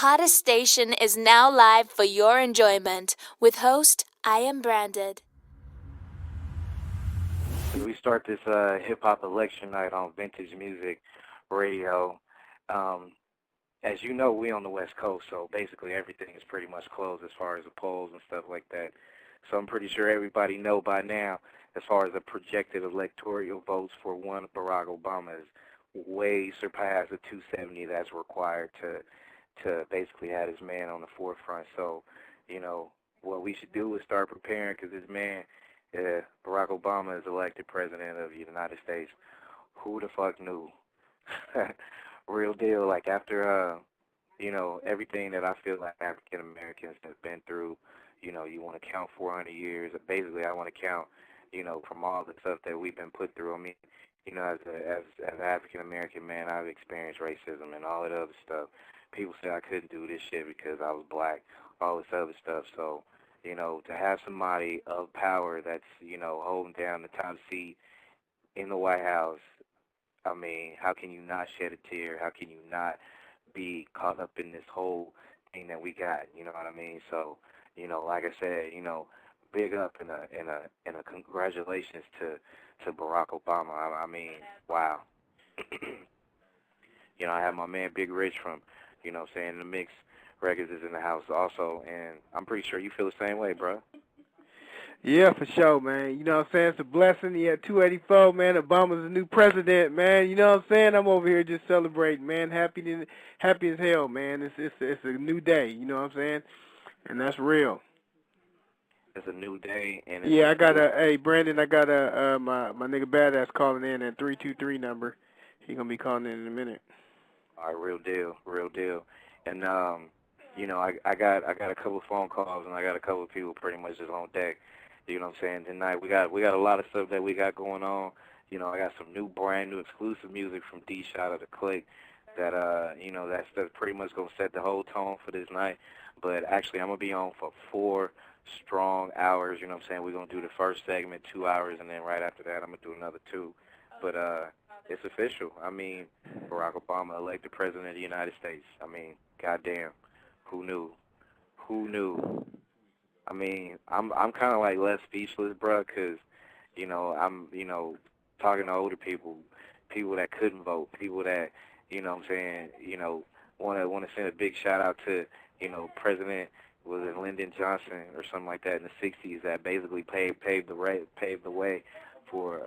hottest station is now live for your enjoyment. With host, I am Branded. We start this hip-hop election night on Vintage Music Radio. As you know, we on the West Coast, so basically everything is pretty much closed as far as the polls and stuff like that. So I'm pretty sure everybody know by now, as far as the projected electoral votes for one Barack Obama is way surpassed the 270 that's required to basically have his man on the forefront. So, what we should do is start preparing, because this man, Barack Obama, is elected president of the United States. Who the fuck knew? Real deal. Like, after, everything that I feel like African Americans have been through, you want to count 400 years. Basically, I want to count, from all the stuff that we've been put through. I mean, as an African American man, I've experienced racism and all that other stuff. People say I couldn't do this shit because I was black, all this other stuff. So, to have somebody of power that's, holding down the top seat in the White House, I mean, how can you not shed a tear? How can you not be caught up in this whole thing that we got? You know what I mean? So, like I said, big up and a congratulations to Barack Obama. I mean, wow. I have my man Big Rich from, saying the Mix Records is in the house also, and I'm pretty sure you feel the same way, bro. Yeah, for sure, man. You know what I'm saying? It's a blessing. He had 284, man. Obama's the new president, man. You know what I'm saying? I'm over here just celebrating, man. Happy as hell, man. It's a new day, you know what I'm saying? And that's real. It's a new day. And yeah, hey, Brandon, I got my nigga Badass calling in at 323 number. He going to be calling in a minute. All right, real deal. And, I got a couple of phone calls, and I got a couple of people pretty much just on deck. You know what I'm saying? Tonight we got a lot of stuff that we got going on. I got some brand new exclusive music from D Shot of the Click that that's pretty much gonna set the whole tone for this night. But actually, I'm gonna be on for 4 strong hours. You know what I'm saying? We're gonna do the first segment 2 hours, and then right after that, I'm gonna do another 2. But it's official. I mean, Barack Obama elected president of the United States. I mean, goddamn, who knew? I mean, I'm kind of like less speechless, bro, because, I'm, talking to older people that couldn't vote, people that, what I'm saying, want to send a big shout out to, President, was it Lyndon Johnson or something like that in the 60s that basically paved the way for,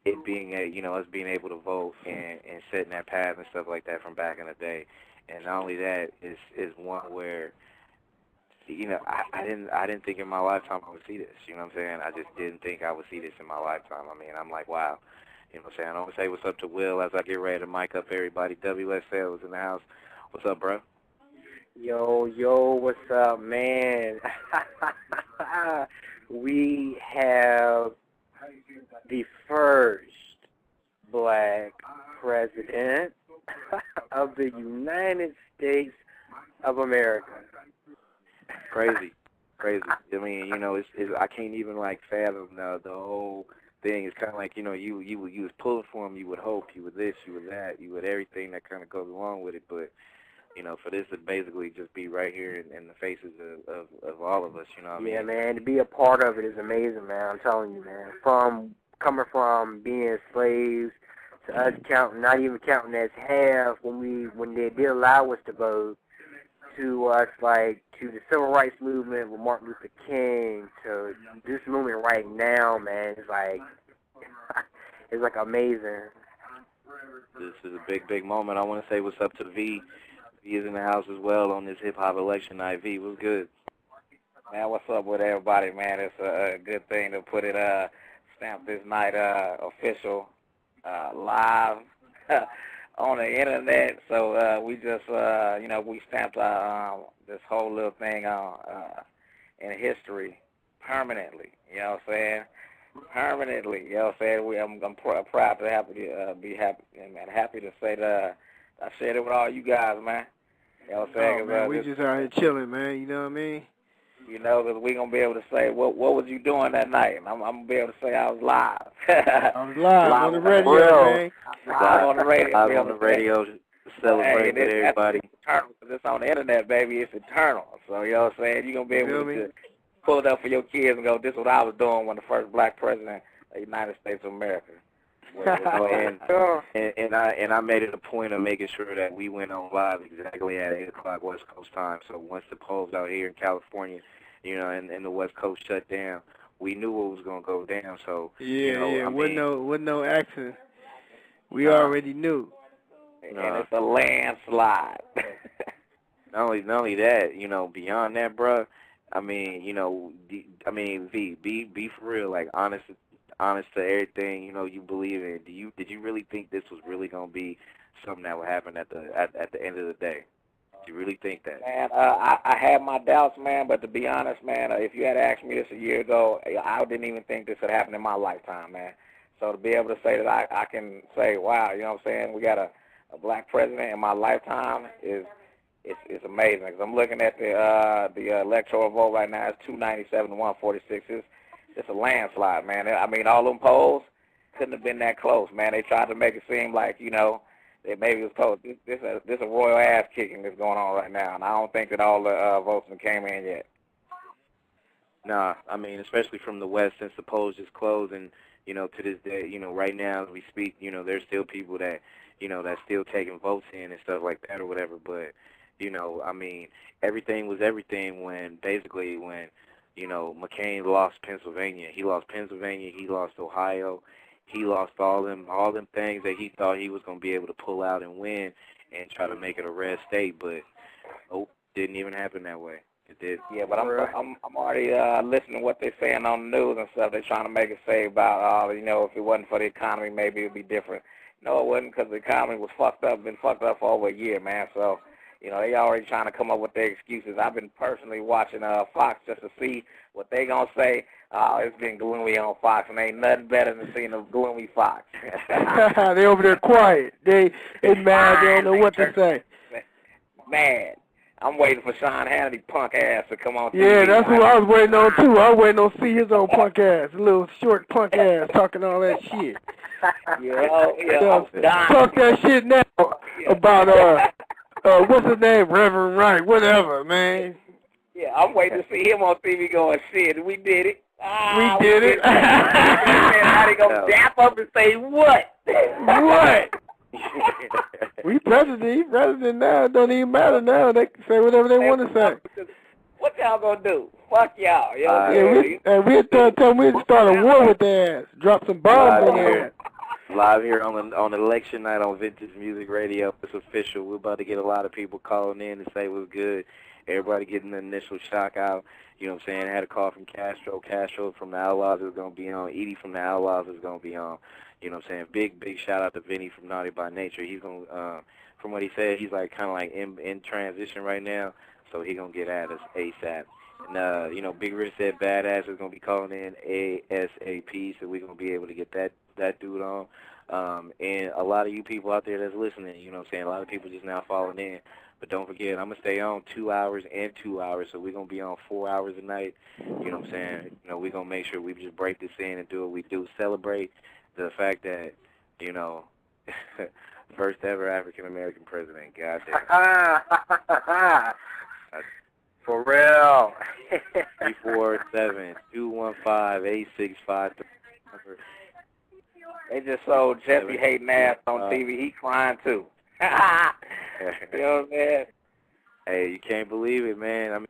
it being us being able to vote and setting that path and stuff like that from back in the day. And not only that, is one where, I didn't think in my lifetime I would see this. You know what I'm saying? I just didn't think I would see this in my lifetime. I mean, I'm like, wow. You know what I'm saying? I always say what's up to Will as I get ready to mic up everybody. WSL is in the house. What's up, bro? Yo, what's up, man? We have the first black president of the United States of America. Crazy. I mean, I can't even fathom the whole thing. It's kind of like, you was pulling for him. You would hope, you would this, you would that, you would everything that kind of goes along with it. But for this to basically just be right here in the faces of all of us, you know what I mean? Yeah, man, to be a part of it is amazing, man. I'm telling you, man. Coming from being slaves to us not even counting as half when they did allow us to vote, to us to the civil rights movement with Martin Luther King, to this movement right now, man, it's like amazing. This is a big moment. I want to say what's up to V. V is in the house as well on this hip hop election night. V, what's good? Man, what's up with everybody, man? It's a good thing to put it stamp this night official live on the internet. So we just we stamped this whole little thing in history permanently. You know what I'm saying? Permanently. You know what I'm saying? I'm proud to be happy and happy to say that I shared it with all you guys, man. You know what I'm saying? Oh, man, we just out here chilling, man. You know what I mean? Because we're going to be able to say, what was you doing that night? And I'm going to be able to say I was live. I was live on the radio, man. Live on the radio. Live on the radio, celebrate with everybody. It's eternal, because it's on the internet, baby. It's eternal. So, you know what I'm saying? You're going to be able to pull it up for your kids and go, this is what I was doing when the first black president of the United States of America. and I made it a point of making sure that we went on live exactly at 8 o'clock West Coast time. So once the polls out here in California, you know, and the West Coast shut down, we knew what was going to go down. So wasn't no accident. We already knew. And it's a landslide. Not only that, you know, beyond that, bruh, I mean, you know, V, be for real, like honest to everything, you know, you believe in. Did you really think this was really gonna be something that would happen at the end of the day? Did you really think that? Man, I had my doubts, man, but to be honest, man, if you had asked me this a year ago, I didn't even think this would happen in my lifetime, man. So to be able to say that I can say, wow, you know what I'm saying, we got a black president in my lifetime is amazing. Because I'm looking at the electoral vote right now. It's 297 to 146. It's a landslide, man. I mean, all them polls couldn't have been that close, man. They tried to make it seem like, you know, that maybe it was close. This a royal ass kicking that's going on right now, and I don't think that all the votes came in yet. Nah, I mean, especially from the West, since the polls just closed, and you know, to this day, you know, right now as we speak, you know, there's still people that, you know, that's still taking votes in and stuff like that or whatever. But, you know, I mean, everything was everything when, you know, McCain lost Pennsylvania. He lost Pennsylvania. He lost Ohio. He lost all them things that he thought he was going to be able to pull out and win and try to make it a red state. But, oh, didn't even happen that way. It did. Yeah, but I'm already listening to what they're saying on the news and stuff. They're trying to make it say about, you know, if it wasn't for the economy, maybe it would be different. No, it wasn't, because the economy was been fucked up for over a year, man. So, you know, they already trying to come up with their excuses. I've been personally watching Fox just to see what they going to say. It's been gloomy on Fox, and ain't nothing better than seeing a gloomy Fox. They over there quiet. They mad. They don't know what to say. Mad. I'm waiting for Sean Hannity punk ass to come on TV. Yeah, that's who I was waiting on, too. I was waiting on to see his old punk ass, little short punk ass, talking all that shit. Talk that shit now about, what's his name, Reverend Wright, whatever, man. Yeah, I'm waiting to see him on TV going, shit, we did it. We did it. How they gonna dap up and say what? What? We president now. It don't even matter now. They can say whatever they want to say. What y'all gonna do? Fuck y'all. We tell them we'd start a war with their ass. Drop some bombs on there. Live here on election night on Vintage Music Radio. It's official. We're about to get a lot of people calling in to say what's good. Everybody getting the initial shock out. You know what I'm saying? I had a call from Castro. Castro from the Outlaws is going to be on. Edie from the Outlaws is going to be on. You know what I'm saying? Big shout out to Vinny from Naughty by Nature. He's going to, from what he said, he's like kind of like in transition right now. So he's going to get at us ASAP. And, you know, Big Rich said Badass is going to be calling in ASAP. So we're going to be able to get that dude on. And a lot of you people out there that's listening, you know what I'm saying? A lot of people just now falling in. But don't forget, I'm going to stay on 2 hours and 2 hours, so we're going to be on 4 hours a night. You know what I'm saying? You know, we're going to make sure we just break this in and do what we do. Celebrate the fact that, you know, first ever African-American president. Goddamn. For real. 347-215-8653. They just sold Jesse hating ass on TV. He crying too. You know what I'm saying? Hey, you can't believe it, man. I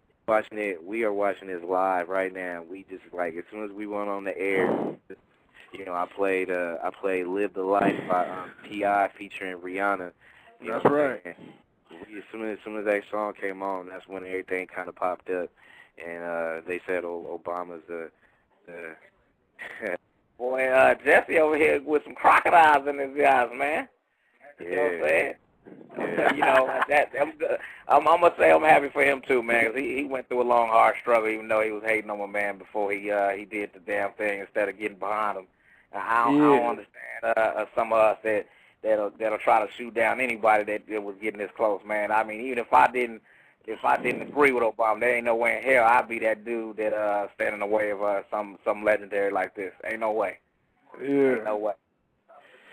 mean, we are watching this live right now. We just, like, as soon as we went on the air, you know, I played Live the Life by T.I. featuring Rihanna. You That's know right. As soon as that song came on, that's when everything kind of popped up. And they said Obama's the Boy, Jesse over here with some crocodiles in his eyes, man. Yeah. You know what I'm saying? Yeah. You know, I'm gonna say I'm happy for him too, man, because he went through a long, hard struggle, even though he was hating on my man before he did the damn thing instead of getting behind him. I don't understand some of us that'll try to shoot down anybody that was getting this close, man. I mean, even if I didn't agree with Obama, there ain't no way in hell I'd be that dude that stand in the way of some legendary like this. Ain't no way. Yeah. Ain't no way.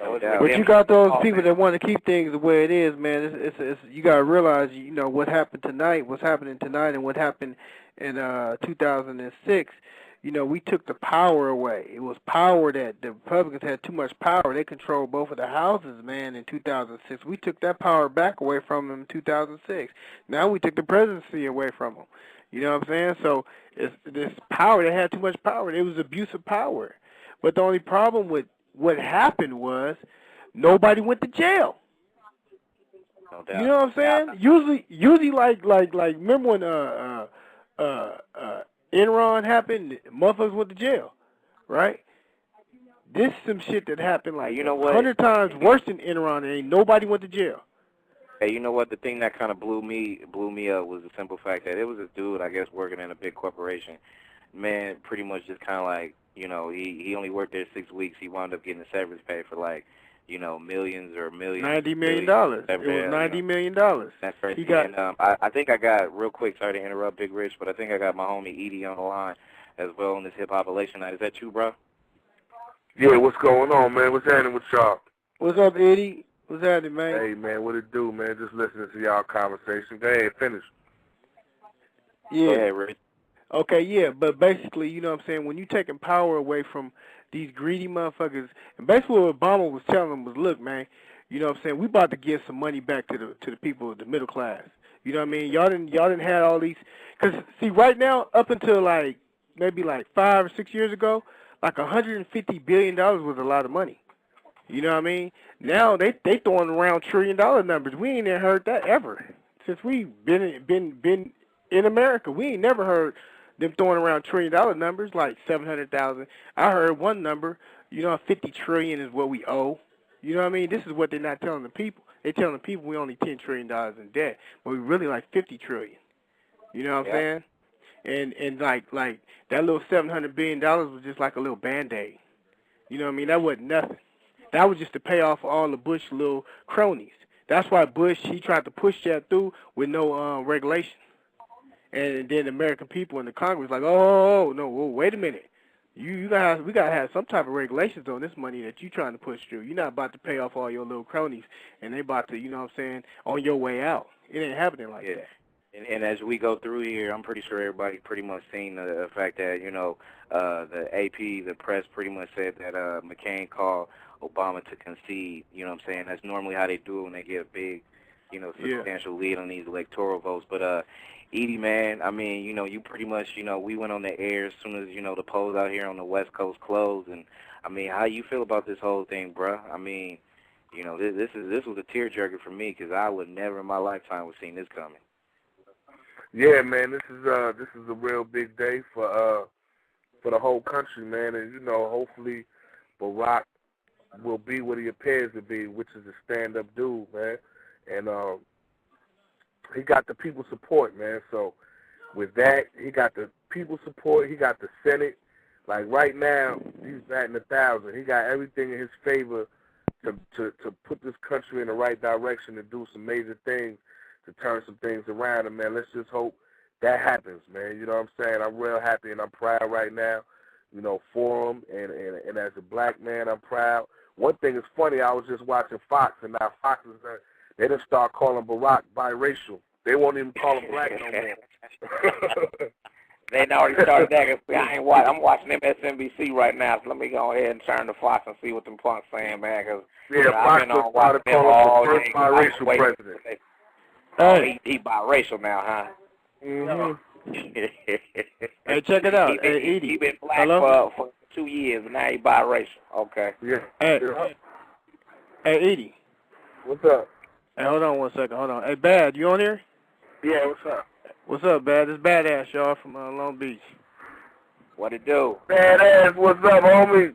But you got those people that want to keep things the way it is, man. It's you got to realize, what happened tonight, what's happening tonight, and what happened in 2006. We took the power away. It was power that the Republicans had too much power. They controlled both of the houses, man, in 2006. We took that power back away from them in 2006. Now we took the presidency away from them. You know what I'm saying? So it's this power, they had too much power. It was abuse of power. But the only problem with what happened was nobody went to jail. No doubt. You know what I'm saying? Usually like remember when Enron happened, motherfuckers went to jail, right? This is some shit that happened like 100 times worse than Enron, and ain't nobody went to jail. Hey, you know what? The thing that kind of blew me up was the simple fact that it was a dude, I guess, working in a big corporation. Man, pretty much just kind of like, he only worked there 6 weeks. He wound up getting a severance pay for like, millions. $90 million. It was $90 million. That's crazy. And I think I got, real quick, sorry to interrupt, Big Rich, but I think I got my homie Edie on the line as well on this hip-hop elation night. Is that you, bro? Yeah, what's going on, man? What's happening with y'all? What's up, Eddie? What's happening, man? Hey, man, what it do, man? Just listening to y'all conversation. Go ahead, finish. Yeah. Go ahead, Rich. Okay, yeah, but basically, you know what I'm saying, when you taking power away from these greedy motherfuckers, and basically what Obama was telling them was, look, man, you know what I'm saying, we about to give some money back to the people, the middle class. You know what I mean? Y'all didn't have all these, because, see, right now, up until maybe 5 or 6 years ago, like $150 billion was a lot of money. You know what I mean? Now they throwing around $1 trillion numbers. We ain't never heard that ever. Since we've been in America, we ain't never heard them throwing around $1 trillion numbers like 700,000. I heard one number, 50 trillion is what we owe. You know what I mean? This is what they're not telling the people. They're telling the people we only $10 trillion in debt, but we really like 50 trillion. You know what I'm saying? And like that little $700 billion was just like a little Band-Aid. You know what I mean? That wasn't nothing. That was just to pay off all the Bush little cronies. That's why Bush, he tried to push that through with no regulation. And then the American people in the Congress like, no, wait a minute. We gotta have some type of regulations on this money that you trying to push through. You're not about to pay off all your little cronies, and they about to, you know what I'm saying, on your way out. It ain't happening like that. And as we go through here, I'm pretty sure everybody pretty much seen the fact that, the AP, the press pretty much said that McCain called Obama to concede. You know what I'm saying? That's normally how they do it when they get a big, substantial lead on these electoral votes. But, Edie, man, I mean, you pretty much, we went on the air as soon as, the polls out here on the West Coast closed. And, I mean, how you feel about this whole thing, bruh? I mean, this was a tearjerker for me because I would never in my lifetime have seen this coming. Yeah, man, this is a real big day for the whole country, man. And, hopefully Barack will be what he appears to be, which is a stand-up dude, man. And he got the people's support, man. So with that, he got the people's support. He got the Senate. Like right now, he's batting 1,000. He got everything in his favor to put this country in the right direction and do some major things to turn some things around. And, man, let's just hope that happens, man. You know what I'm saying? I'm real happy and I'm proud right now, for him. And as a black man, I'm proud. One thing is funny, I was just watching Fox, and now Fox is they done start calling Barack biracial. They won't even call him black no more. They already started that. I'm watching MSNBC right now, so let me go ahead and turn to Fox and see what them punks saying, man. Cause, Fox was started calling him the first biracial president. He biracial now, huh? Mm-hmm. Hey, check it out. Hey, Edie. He been black for 2 years, but now he biracial. Okay. Yeah. Hey, Edie. What's up? Hey, hold on 1 second. Hold on. Hey, Bad, you on here? Yeah, what's up? What's up, Bad? It's Badass, y'all, from Long Beach. What it do? Badass, what's up, homie?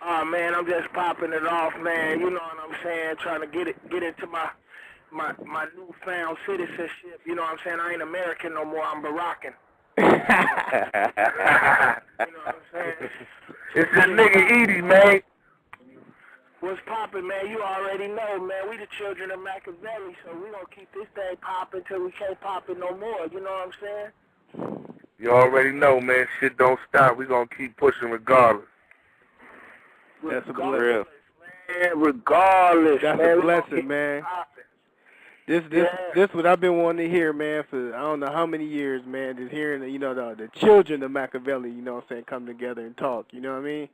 Oh, man, I'm just popping it off, man. You know what I'm saying? Trying to get into my newfound citizenship. You know what I'm saying? I ain't American no more. I'm Barackan. You know what I'm saying? It's this nigga Edie, man. What's poppin', man? You already know, man. We the children of Machiavelli, so we gonna keep this thing poppin' till we can't pop it no more. You know what I'm saying? You already know, man. Shit don't stop. We gonna keep pushing regardless. That's Regardless, Man, regardless, That's man, a blessing, man. This what I've been wanting to hear, man, for I don't know how many years, man. Just hearing the children of Machiavelli, you know what I'm saying, come together and talk. You know what I mean?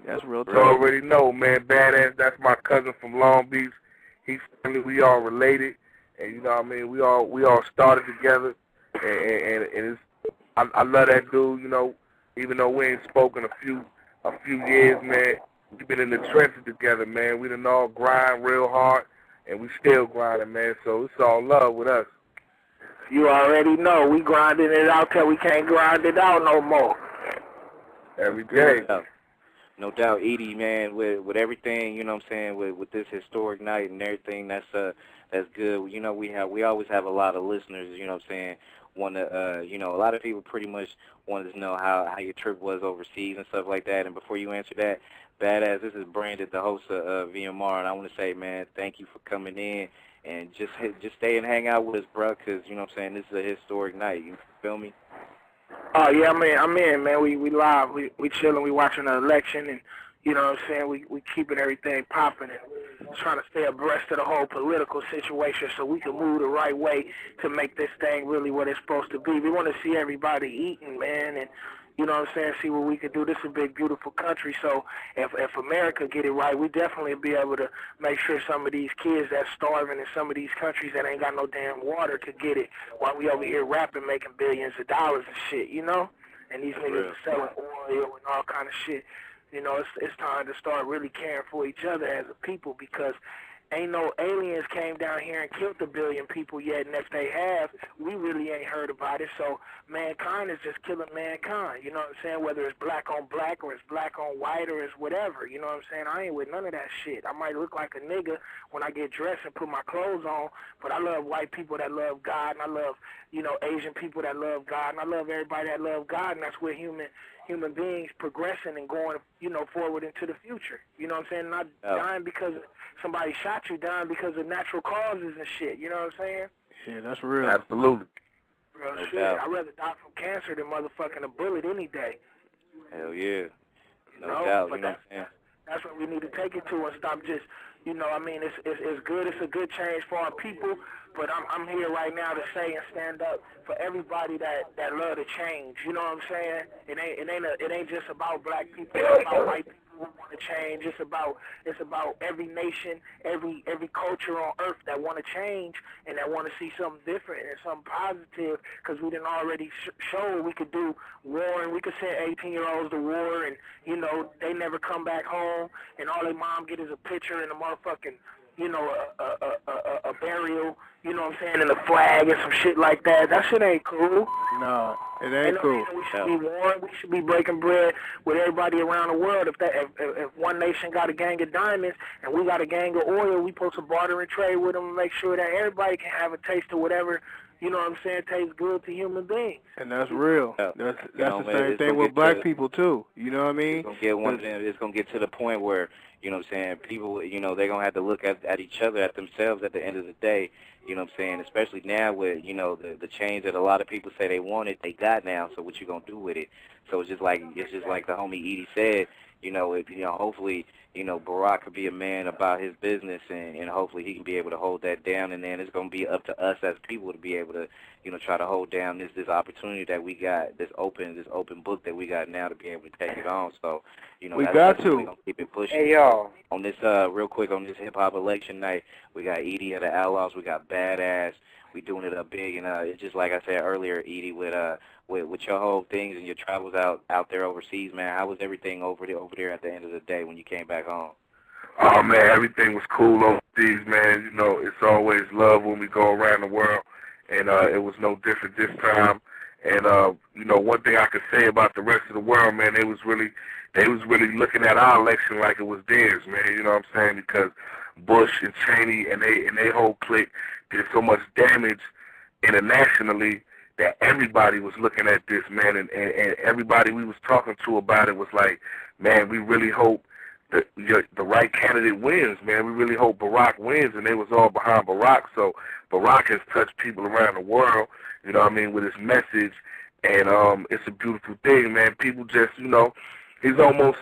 That's real You talk. already know, man. Badass. That's my cousin from Long Beach. He's family. We all related, and you know what I mean. We all started together, and it's I love that dude. You know, even though we ain't spoken a few years, man. We've been in the trenches together, man. We done all grind real hard, and we still grinding, man. So it's all love with us. You already know. We grinding it out till we can't grind it out no more. Every day. No doubt, Edie, man, with everything, you know what I'm saying, with this historic night and everything, that's good. You know, we always have a lot of listeners, you know what I'm saying, a lot of people pretty much wanted to know how your trip was overseas and stuff like that. And before you answer that, Badass, this is Brandon, the host of VMR, and I want to say, man, thank you for coming in and just stay and hang out with us, bro, because, you know what I'm saying, this is a historic night. You feel me? Oh, yeah, I'm in, man. We live. We chilling. We watching the election, and, you know what I'm saying, we keeping everything popping and trying to stay abreast of the whole political situation so we can move the right way to make this thing really what it's supposed to be. We want to see everybody eating, man, and, you know what I'm saying, see what we can do. This is a big, beautiful country, so if America get it right, we definitely be able to make sure some of these kids that's starving in some of these countries that ain't got no damn water could get it while we over here rapping, making billions of dollars and shit, you know? And these niggas are selling oil and all kind of shit. You know, it's time to start really caring for each other as a people because ain't no aliens came down here and killed 1 billion people yet, and if they have, we really ain't heard about it. So mankind is just killing mankind, you know what I'm saying, whether it's black on black or it's black on white or it's whatever, you know what I'm saying. I ain't with none of that shit. I might look like a nigga when I get dressed and put my clothes on, but I love white people that love God, and I love, you know, Asian people that love God, and I love everybody that love God, and that's where human beings progressing and going, you know, forward into the future. You know what I'm saying? Not dying because somebody shot you, dying because of natural causes and shit. You know what I'm saying? Yeah, that's real. Absolutely. Real shit. I'd rather die from cancer than motherfucking a bullet any day. Hell yeah. No But doubt. You know what I'm saying? That's what we need to take it to and stop just, you know, I mean, it's good. It's a good change for our people. But I'm here right now to say and stand up for everybody that love to change. You know what I'm saying? It ain't just about black people. It's about white people who want to change. It's about every nation, every culture on earth that want to change and that want to see something different and something positive. Because we done already showed we could do war and we could send 18-year-olds to war and, you know, they never come back home and all their mom get is a picture and a motherfucking, you know, a burial, you know what I'm saying, and a flag and some shit like that. That shit ain't cool. No, it ain't cool. We should be warring. We should be breaking bread with everybody around the world. If one nation got a gang of diamonds and we got a gang of oil, we supposed to barter and trade with them and make sure that everybody can have a taste of whatever, you know what I'm saying, tastes good to human beings. And that's real. That's the same thing with black people too. You know what I mean? It's gonna get to the point where, you know what I'm saying, people, you know, they're gonna have to look at each other, at themselves at the end of the day. You know what I'm saying? Especially now with, you know, the change that a lot of people say they wanted, they got now. So what you gonna do with it? So it's just like the homie Edie said. You know, hopefully, you know, Barack could be a man about his business, and hopefully he can be able to hold that down. And then it's gonna be up to us as people to be able to, you know, try to hold down this opportunity that we got, this open book that we got now to be able to take it on. So, you know, we're gonna keep it pushing. Hey y'all, on this real quick on this hip hop election night, we got Edie of the Outlaws, we got Badass. We doing it up big, and it's just like I said earlier, Edie, with your whole things and your travels out there overseas, man. How was everything over there at the end of the day when you came back home? Oh man, everything was cool overseas, man. You know, it's always love when we go around the world, and it was no different this time. And you know, one thing I could say about the rest of the world, man, they was really looking at our election like it was theirs, man. You know what I'm saying? Because Bush and Cheney and they whole clique did so much damage internationally that everybody was looking at this, man, and everybody we was talking to about it was like, man, we really hope that the right candidate wins, man. We really hope Barack wins, and they was all behind Barack. So Barack has touched people around the world, you know what I mean, with his message, and it's a beautiful thing, man. People just, you know, he's almost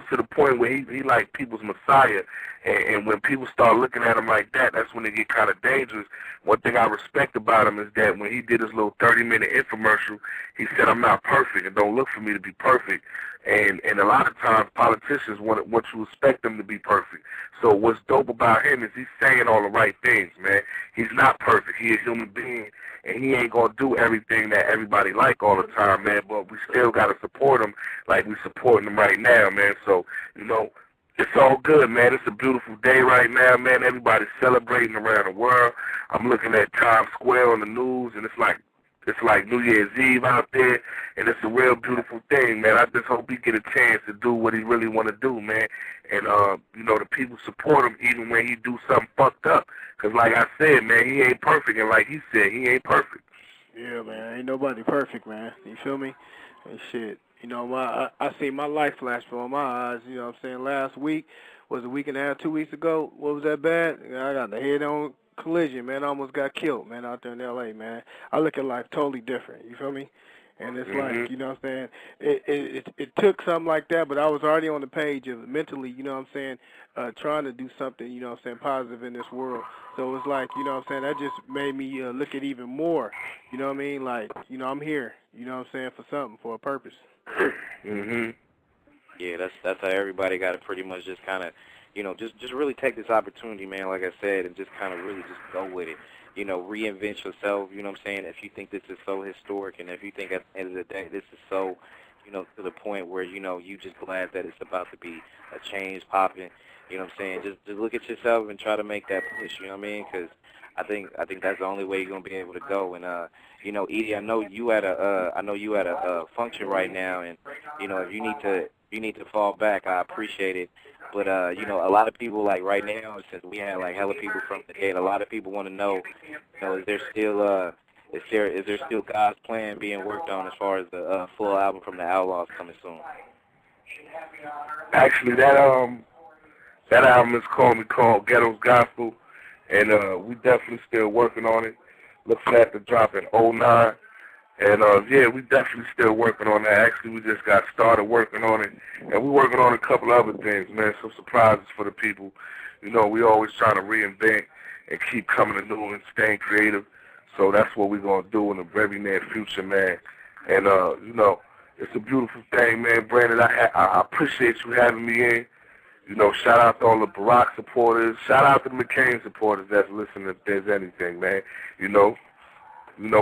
to the point where he like people's messiah, and when people start looking at him like that, that's when they get kind of dangerous. One thing I respect about him is that when he did his little 30-minute infomercial, he said, "I'm not perfect, and don't look for me to be perfect." And a lot of times politicians want you to expect them to be perfect. So what's dope about him is he's saying all the right things, man. He's not perfect. He a human being, and he ain't gonna do everything that everybody like all the time, man. But we still gotta support him like we supporting him right now, man. So, you know, it's all good, man. It's a beautiful day right now, man. Everybody's celebrating around the world. I'm looking at Times Square on the news, and it's like New Year's Eve out there, and it's a real beautiful thing, man. I just hope he get a chance to do what he really want to do, man. And, you know, the people support him even when he do something fucked up. Because like I said, man, he ain't perfect, and like he said, he ain't perfect. Yeah, man, ain't nobody perfect, man. You feel me? And shit. You know, I seen my life flash before my eyes, you know what I'm saying? Last week, was a week and a half, 2 weeks ago, what was that bad? I got the head-on collision, man. I almost got killed, man, out there in L.A., man. I look at life totally different, you feel me? And it's like, you know what I'm saying, it took something like that, but I was already on the page of mentally, you know what I'm saying, trying to do something, you know what I'm saying, positive in this world. So it's like, you know what I'm saying, that just made me look at even more, you know what I mean, like, you know, I'm here, you know what I'm saying, for something, for a purpose. Yeah, that's how everybody got to pretty much just kind of, you know, just really take this opportunity, man, like I said, and just kind of really just go with it. You know, reinvent yourself, you know what I'm saying? If you think this is so historic, and if you think at the end of the day this is so, you know, to the point where, you know, you just glad that it's about to be a change popping, you know what I'm saying? Just look at yourself and try to make that push, you know what I mean? Because I think that's the only way you're gonna be able to go. And you know, Edie, I know you at a function right now, and you know, if you need to fall back, I appreciate it. But you know, a lot of people, like right now, since we had like hella people from the dead, a lot of people want to know, you know, is there still God's plan being worked on as far as the full album from the Outlaws coming soon? Actually, that album is called Ghetto's Gospel, and we definitely still working on it. Looks set to drop in '09. And, yeah, we definitely still working on that. Actually, we just got started working on it. And we're working on a couple other things, man, some surprises for the people. You know, we always trying to reinvent and keep coming to new and staying creative. So that's what we're going to do in the very near future, man. And, you know, it's a beautiful thing, man. Brandon, I appreciate you having me in. You know, shout out to all the Barack supporters. Shout out to the McCain supporters that's listening if there's anything, man. You know,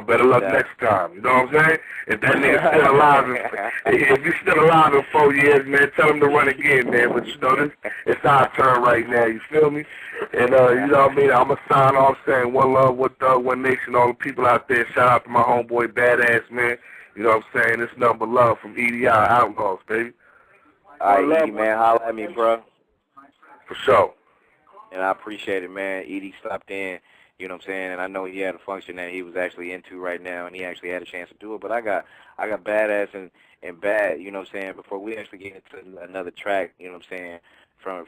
better luck next time. You know what I'm saying? If that nigga's still alive, if you're still alive in 4 years, man, tell him to run again, man. But you know, it's our turn right now. You feel me? And you know what I mean? I'm gonna sign off saying one love, one nation, all the people out there. Shout out to my homeboy Badass, man. You know what I'm saying? It's nothing but love from EDI Outlaws, baby. All right, Edie, man, holla at me, bro. For sure. And I appreciate it, man. Edie stopped in. You know what I'm saying? And I know he had a function that he was actually into right now, and he actually had a chance to do it. But I got Badass and Bad, you know what I'm saying, before we actually get into another track, you know what I'm saying, from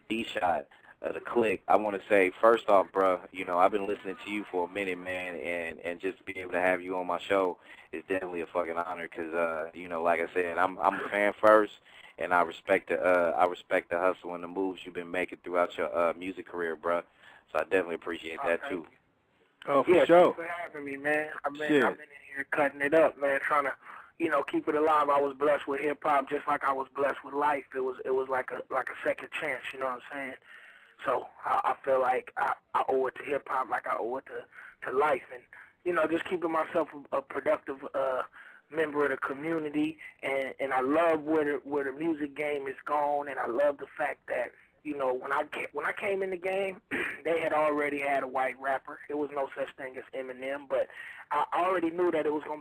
D-Shot, the Click, I want to say, first off, bro, you know, I've been listening to you for a minute, man, and just being able to have you on my show is definitely a fucking honor because, you know, like I said, I'm a fan first, and I respect the hustle and the moves you've been making throughout your music career, bro. So I definitely appreciate that, too. Oh, for sure. sure. Thanks for having me, man. I've been in here cutting it up, man, trying to, you know, keep it alive. I was blessed with hip-hop just like I was blessed with life. It was like a second chance, you know what I'm saying? So I feel like I owe it to hip-hop like I owe it to life. And, you know, just keeping myself a productive member of the community. And I love where the music game is gone, and I love the fact that, you know, when I came in the game, they had already had a white rapper. There was no such thing as Eminem, but I already knew that it was gonna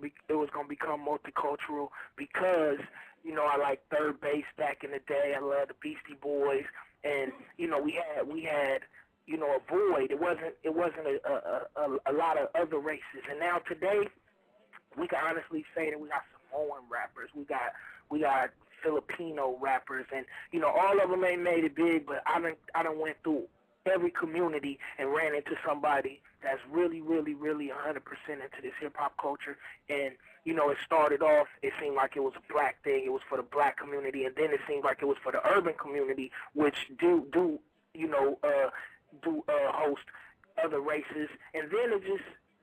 become multicultural because, you know, I like Third Base back in the day. I love the Beastie Boys, and you know, we had you know, a void. It wasn't a lot of other races, and now today we can honestly say that we got Samoan rappers. We got Filipino rappers, and you know, all of them ain't made it big, but I done went through every community and ran into somebody that's really, really, really 100% into this hip-hop culture. And, you know, it started off, it seemed like it was a black thing, it was for the black community, and then it seemed like it was for the urban community, which host other races. And then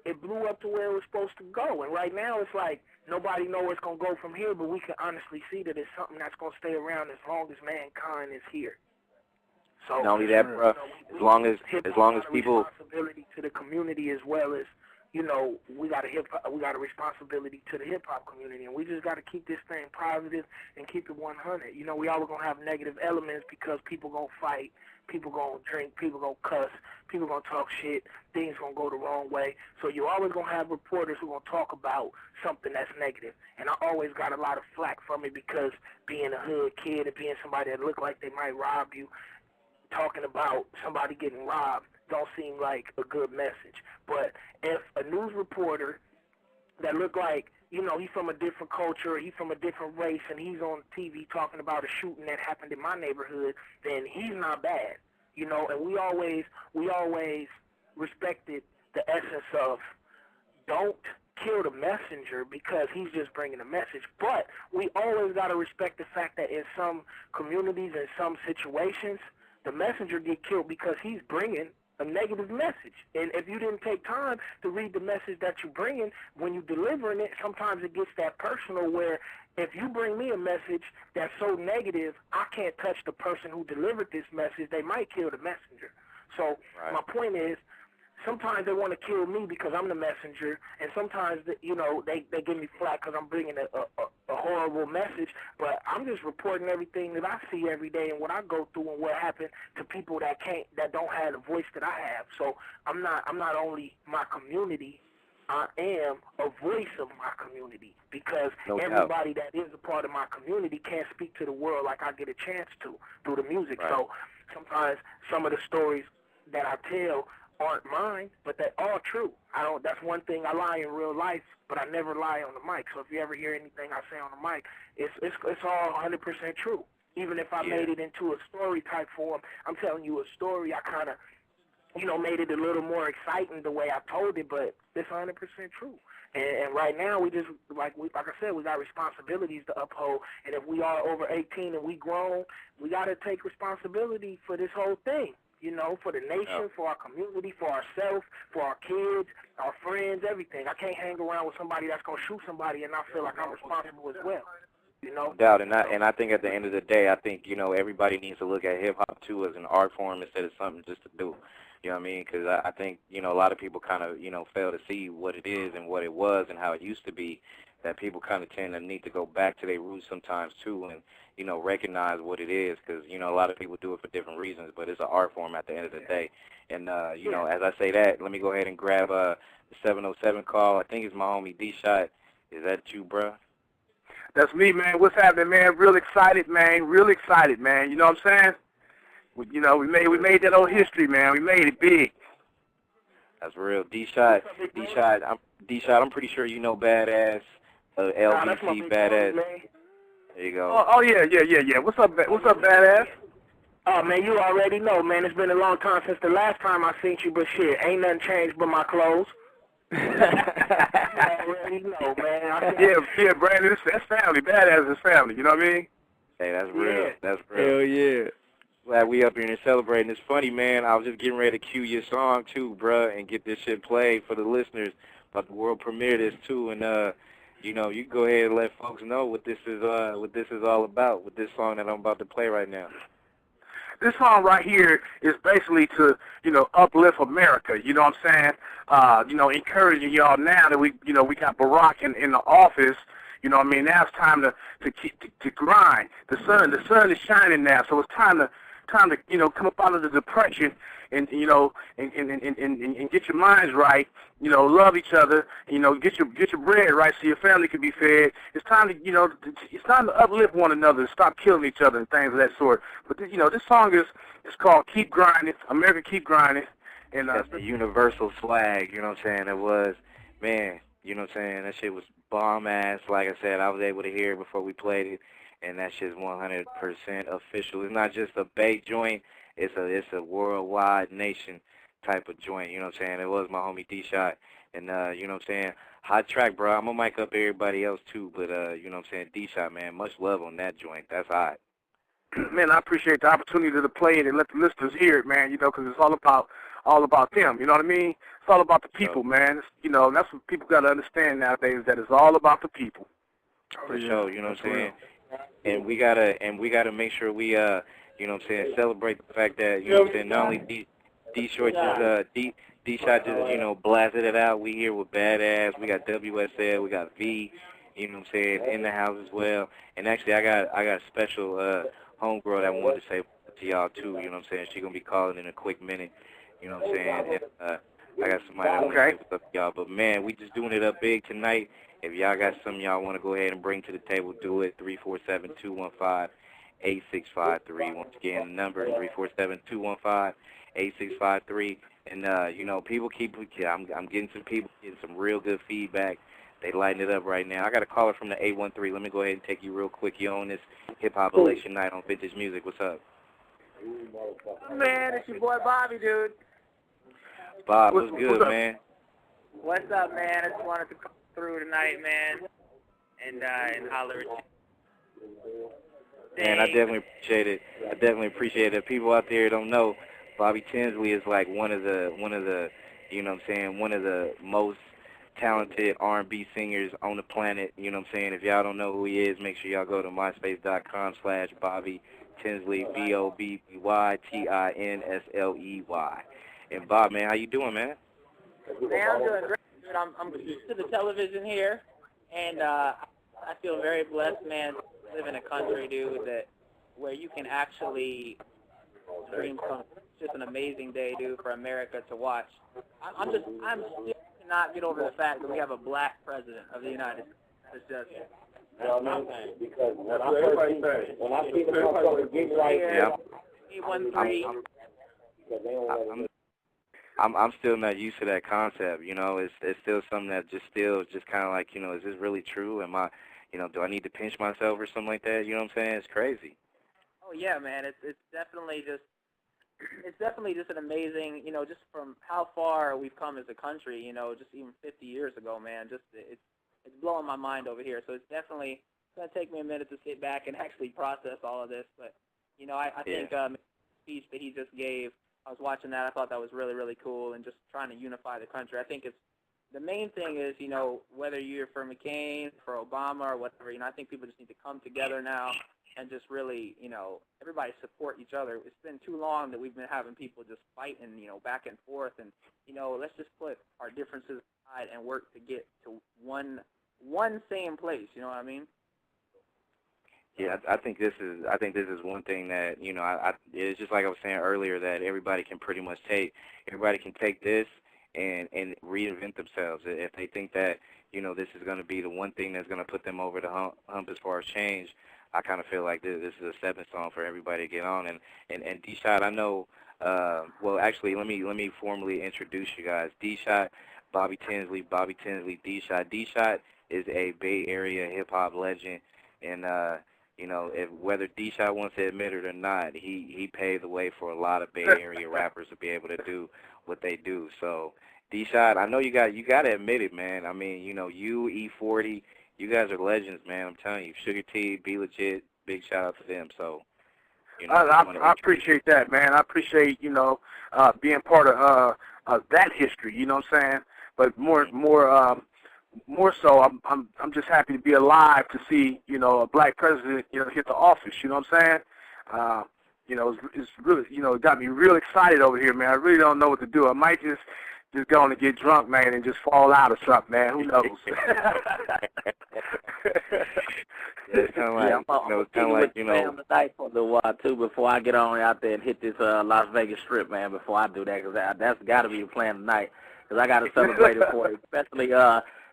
it blew up to where it was supposed to go. And right now it's like nobody knows where it's going to go from here, but we can honestly see that it's something that's going to stay around as long as mankind is here. So not only that, bro, as long as people responsibility to the community as well as, you know, we got a responsibility to the hip hop community, and we just got to keep this thing positive and keep it 100. You know, we always gonna have negative elements because people gonna fight, people gonna drink, people gonna cuss, people gonna talk shit, things gonna go the wrong way. So you always gonna have reporters who gonna talk about something that's negative. And I always got a lot of flack from it because being a hood kid and being somebody that look like they might rob you, talking about somebody getting robbed don't seem like a good message. But if a news reporter that look like, you know, he's from a different culture, he's from a different race, and he's on TV talking about a shooting that happened in my neighborhood, then he's not bad, you know. And we always respected the essence of don't kill the messenger because he's just bringing a message. But we always got to respect the fact that in some communities, in some situations, the messenger get killed because he's bringing a negative message. And if you didn't take time to read the message that you're bringing, when you're delivering it, sometimes it gets that personal where if you bring me a message that's so negative, I can't touch the person who delivered this message. They might kill the messenger. So my point is, sometimes they want to kill me because I'm the messenger, and sometimes, you know, they give me flack because I'm bringing a horrible message, but I'm just reporting everything that I see every day and what I go through and what happened to people that don't have the voice that I have. So I'm not only my community, I am a voice of my community because everybody that is a part of my community can't speak to the world like I get a chance to through the music. So sometimes some of the stories that I tell aren't mine, but they are true. That's one thing, I lie in real life, but I never lie on the mic. So if you ever hear anything I say on the mic, it's all 100% true. Even if I made it into a story type form, I'm telling you a story, I kind of, you know, made it a little more exciting the way I told it, but it's 100% true. And right now, we just, like I said, we got responsibilities to uphold. And if we are over 18 and we grown, we got to take responsibility for this whole thing. You know, for the nation, for our community, for ourselves, for our kids, our friends, everything. I can't hang around with somebody that's going to shoot somebody and I feel like I'm responsible as well. You know? No doubt. And I think at the end of the day, I think, you know, everybody needs to look at hip-hop, too, as an art form instead of something just to do. You know what I mean? Because I think, you know, a lot of people kind of, you know, fail to see what it is and what it was and how it used to be, that people kind of tend to need to go back to their roots sometimes, too, and, you know, recognize what it is because, you know, a lot of people do it for different reasons, but it's an art form at the end of the day. And, you know, as I say that, let me go ahead and grab the 707 call. I think it's my homie D-Shot. Is that you, bro? That's me, man. What's happening, man? Real excited, man. Real excited, man. You know what I'm saying? You know, we made that old history, man. We made it big. That's real. D-Shot, I'm pretty sure you know Badass, LBC Badass. There you go. Oh yeah. What's up, Badass? Oh, man, you already know, man. It's been a long time since the last time I seen you, but shit, ain't nothing changed but my clothes. You already know, man. Yeah, Brandon, that's family. Badass is family, you know what I mean? Hey, that's real. Yeah. That's real. Hell yeah. Glad we up here and celebrating. It's funny, man. I was just getting ready to cue your song, too, bruh, and get this shit played for the listeners. About the world premiere this, too, and, you know, you go ahead and let folks know what this is all about with this song that I'm about to play right now. This song right here is basically to, you know, uplift America. You know what I'm saying? You know, encouraging y'all now that we got Barack in the office. You know what I mean? Now it's time to grind. The sun is shining now, so it's time to you know, come up out of the depression and you know and get your minds right. You know, love each other. You know, get your bread right so your family can be fed. It's time to it's time to uplift one another, stop killing each other and things of that sort. But you know, this song is called "Keep Grinding." America, keep grinding. And that's the universal swag. You know what I'm saying? It was, man. You know what I'm saying? That shit was bomb ass. Like I said, I was able to hear it before we played it. And that shit's 100% official. It's not just a Bay joint. it's a worldwide nation type of joint. You know what I'm saying? It was my homie D-Shot, and you know what I'm saying. Hot track, bro. I'm gonna mic up everybody else too, but you know what I'm saying. D-Shot, man, much love on that joint. That's hot. Man, I appreciate the opportunity to play it and let the listeners hear it, man, you know, because it's all about them, you know what I mean? It's all about the people, man. It's, you know, and that's what people got to understand nowadays, that it's all about the people. For sure, you know what I'm saying? And we gotta make sure we you know what I'm saying, celebrate the fact that, you know what I'm saying, not only D-Short just D-Shot just, you know, blasted it out. We here with Badass, we got WSL, we got V, you know what I'm saying, in the house as well. And actually I got a special homegirl that wanted to say to y'all too, you know what I'm saying? She gonna be calling in a quick minute, you know what I'm saying? And I got somebody that wanna say what's up to y'all. But man, we just doing it up big tonight. If y'all got something y'all want to go ahead and bring to the table, do it. 347-215-8653. Once again, the number is 347-215-8653. And, you know, people I'm getting some people getting some real good feedback. They lighting it up right now. I got a caller from the 813. Let me go ahead and take you real quick. You on this hip-hop elation night on Vintage Music. What's up? Man, it's your boy Bobby, dude. Bob, what's good, man? What's up, man? I just wanted to come through tonight, man, and holler at you. Man, I definitely appreciate it. I definitely appreciate it. People out there don't know, Bobby Tinsley is like one of the, you know what I'm saying, one of the most talented R&B singers on the planet. You know what I'm saying? If y'all don't know who he is, make sure y'all go to myspace.com/Bobby Tinsley, BOBBY TINSLEY. And Bob, man, how you doing, man? Man, I'm doing great. I'm used to the television here, and I feel very blessed, man, to live in a country, dude, where you can actually dream from. It's just an amazing day, dude, for America to watch. I'm still cannot get over the fact that we have a black president of the United States. It's just. Well, no, because when I see the motherfucker get right here, 813. I'm still not used to that concept, you know. It's still something that just kind of like, you know, is this really true? Am I, you know, do I need to pinch myself or something like that? You know what I'm saying? It's crazy. Oh yeah, man. It's definitely just an amazing, you know, just from how far we've come as a country, you know, just even 50 years ago, man. Just it's blowing my mind over here. So it's definitely gonna take me a minute to sit back and actually process all of this. But you know, I think the speech that he just gave, I was watching that. I thought that was really, really cool, and just trying to unify the country. I think it's the main thing is, you know, whether you're for McCain, for Obama, or whatever, you know, I think people just need to come together now and just really, you know, everybody support each other. It's been too long that we've been having people just fighting, you know, back and forth, and, you know, let's just put our differences aside and work to get to one same place, you know what I mean? Yeah, I think this is one thing that, you know, it's just like I was saying earlier, that everybody can pretty much take this and reinvent themselves. If they think that, you know, this is going to be the one thing that's going to put them over the hump as far as change, I kind of feel like this is a stepping stone for everybody to get on. And D-Shot, I know, well, actually, let me formally introduce you guys. D-Shot, Bobby Tinsley, D-Shot. D-Shot is a Bay Area hip-hop legend, and, you know, whether D-Shot wants to admit it or not, he paved the way for a lot of Bay Area rappers to be able to do what they do. So, D-Shot, I know you got to admit it, man. I mean, you know, you, E40, you guys are legends, man. I'm telling you. Sugar T, Be Legit, big shout out to them. So, you know, I appreciate that, man. I appreciate, you know, being part of that history. You know what I'm saying? But more so, I'm just happy to be alive to see, you know, a black president, you know, hit the office. You know what I'm saying? You know, it's really, you know, it got me real excited over here, man. I really don't know what to do. I might just go on and get drunk, man, and just fall out or something, man. Who knows? It's kind of like, you know, tonight for a little while too before I get on out there and hit this Las Vegas Strip, man. Before I do that, because that's got to be the plan tonight. Because I got to celebrate it for it,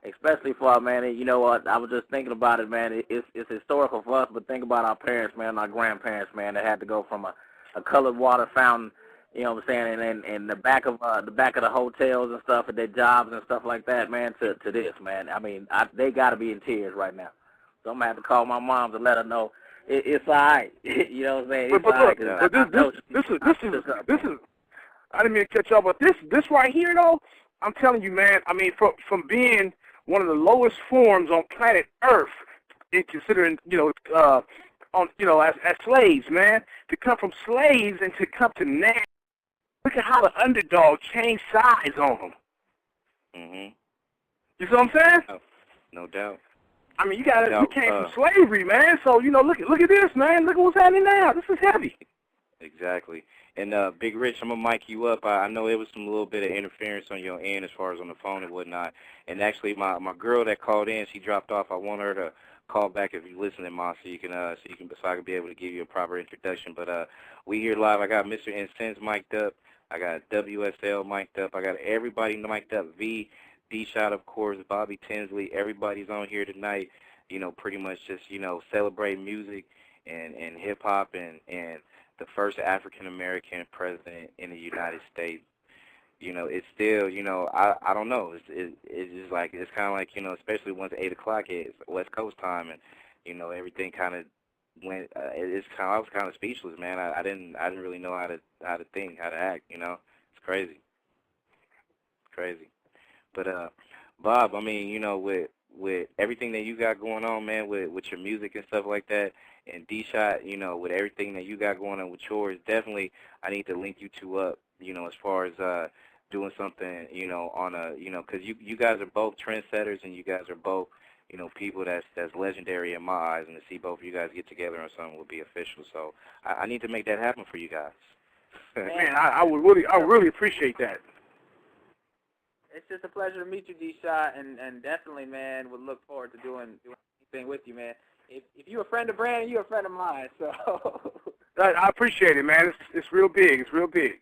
especially for, man. And you know what? I was just thinking about it, man. It's historical for us, but think about our parents, man, our grandparents, man, that had to go from a colored water fountain, you know what I'm saying, and the back of the hotels and stuff, and their jobs and stuff like that, man, to this, man. I mean, they got to be in tears right now. So I'm gonna have to call my mom to let her know, it's all right. You know what I'm saying? But It's all right. look, this is. I didn't mean to catch up, but this right here though, I'm telling you, man. I mean, from being one of the lowest forms on planet Earth, in considering as slaves, man, to come from slaves and to come to now. Look at how the underdog changed sides on them. Mhm. You see what I'm saying? Oh, no doubt. I mean, we came from slavery, man. So look at this, man. Look at what's happening now. This is heavy. Exactly. And Big Rich, I'm gonna mic you up. I know it was some little bit of interference on your end as far as on the phone and whatnot. And actually, my girl that called in, she dropped off. I want her to call back if you're listening, Ma, so I can be able to give you a proper introduction. But we here live. I got Mr. Incense mic'd up. I got WSL mic'd up. I got everybody mic'd up. V, D-Shot, of course, Bobby Tinsley. Everybody's on here tonight. Pretty much just celebrate music and hip hop and the first African-American president in the United States. It's still, I don't know. It's just like, it's kind of like, especially once 8 o'clock is West Coast time, and, everything kind of went, I was kind of speechless, man. I didn't really know how to think, how to act, It's crazy. It's crazy. But, Bob, I mean, with everything that you got going on, man, with your music and stuff like that, and D-Shot, with everything that you got going on with yours, definitely I need to link you two up, as far as doing something, on a, because you guys are both trendsetters and you guys are both, people that's legendary in my eyes, and to see both of you guys get together on something would be official. So I need to make that happen for you guys. Man, I would really appreciate that. It's just a pleasure to meet you, D-Shot, and definitely, man, would look forward to doing anything with you, man. If you're a friend of Brandon, you're a friend of mine. So I appreciate it, man. It's real big. It's real big.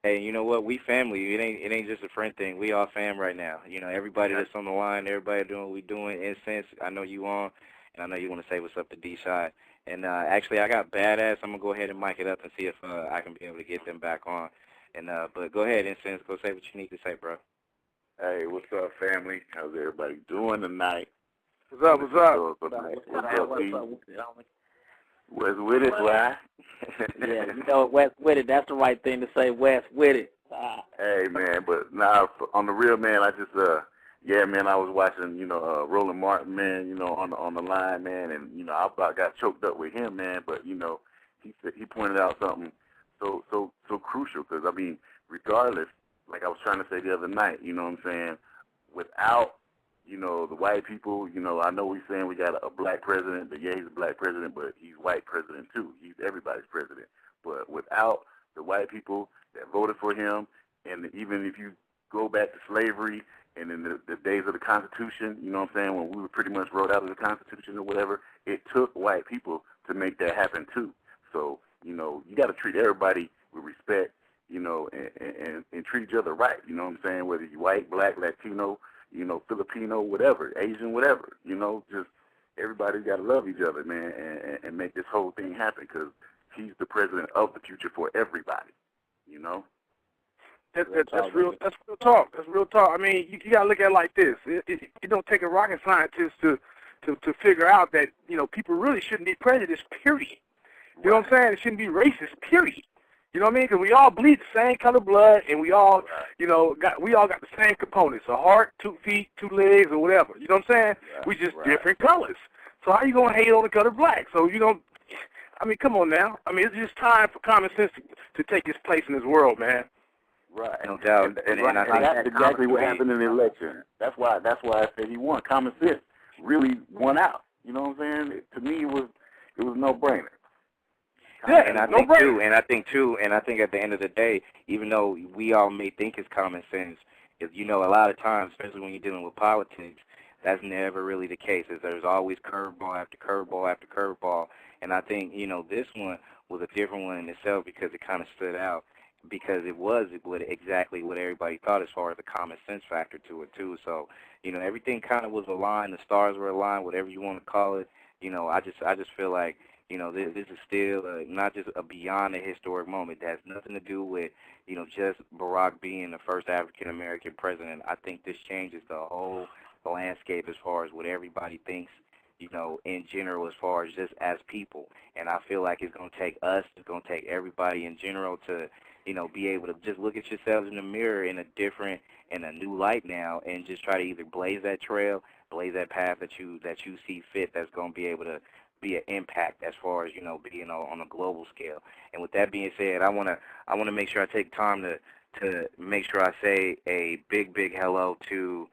Hey, you know what? We family. It ain't just a friend thing. We all fam right now. Everybody that's on the line, everybody doing what we doing. Incense, I know you on, and I know you want to say what's up to D-Shot. And actually, I got Badass. I'm gonna go ahead and mic it up and see if I can be able to get them back on. And but go ahead, Incense. Go say what you need to say, bro. Hey, what's up, family? How's everybody doing tonight? What's up? What's up? West with it, why? Yeah, West with it. That's the right thing to say, West with it. Hey, man, but now on the real, man, I just, yeah, man, I was watching, Roland Martin, man, on the line, man, and, I about got choked up with him, man, but, he pointed out something so crucial, because, I mean, regardless, like I was trying to say the other night, you know what I'm saying, without, the white people, I know we're saying we got a black president, but yeah, he's a black president, but he's white president too. He's everybody's president. But without the white people that voted for him, and even if you go back to slavery and in the days of the Constitution, you know what I'm saying, when we were pretty much wrote out of the Constitution or whatever, it took white people to make that happen too. So, you got to treat everybody with respect, and treat each other right, you know what I'm saying, whether you're white, black, Latino, Filipino, whatever, Asian, whatever, just everybody's got to love each other, man, and make this whole thing happen, because he's the president of the future for everybody, That's real talk. That's real talk. I mean, you got to look at it like this. It don't take a rocket scientist to figure out that, people really shouldn't be prejudiced, period. You know what I'm saying? It shouldn't be racist, period. You know what I mean? Because we all bleed the same color blood, and we all, got the same components: a heart, 2 feet, 2 legs, or whatever. You know what I'm saying? Right. We just different colors. So how you gonna hate on the color black? So I mean, come on now. I mean, it's just time for common sense to take its place in this world, man. Right. No doubt. And I think that's exactly what happened in the election. That's why I said he won. Common sense really won out. You know what I'm saying? To me, it was no brainer. Yeah, and I think at the end of the day, even though we all may think it's common sense, a lot of times, especially when you're dealing with politics, that's never really the case. There's always curveball after curveball after curveball, and I think this one was a different one in itself because it kind of stood out because it was exactly what everybody thought as far as the common sense factor to it too. So everything kind of was aligned, the stars were aligned, whatever you want to call it. I just feel like. This is still not just a beyond a historic moment. It has nothing to do with, just Barack being the first African-American president. I think this changes the whole landscape as far as what everybody thinks, in general as far as just as people. And I feel like it's going to take us, it's going to take everybody in general to, be able to just look at yourselves in the mirror in a new light now, and just try to either blaze that trail, blaze that path that you see fit, that's going to be able to be an impact as far as, being on a global scale. And with that being said, I want to make sure I take time to make sure I say a big hello to,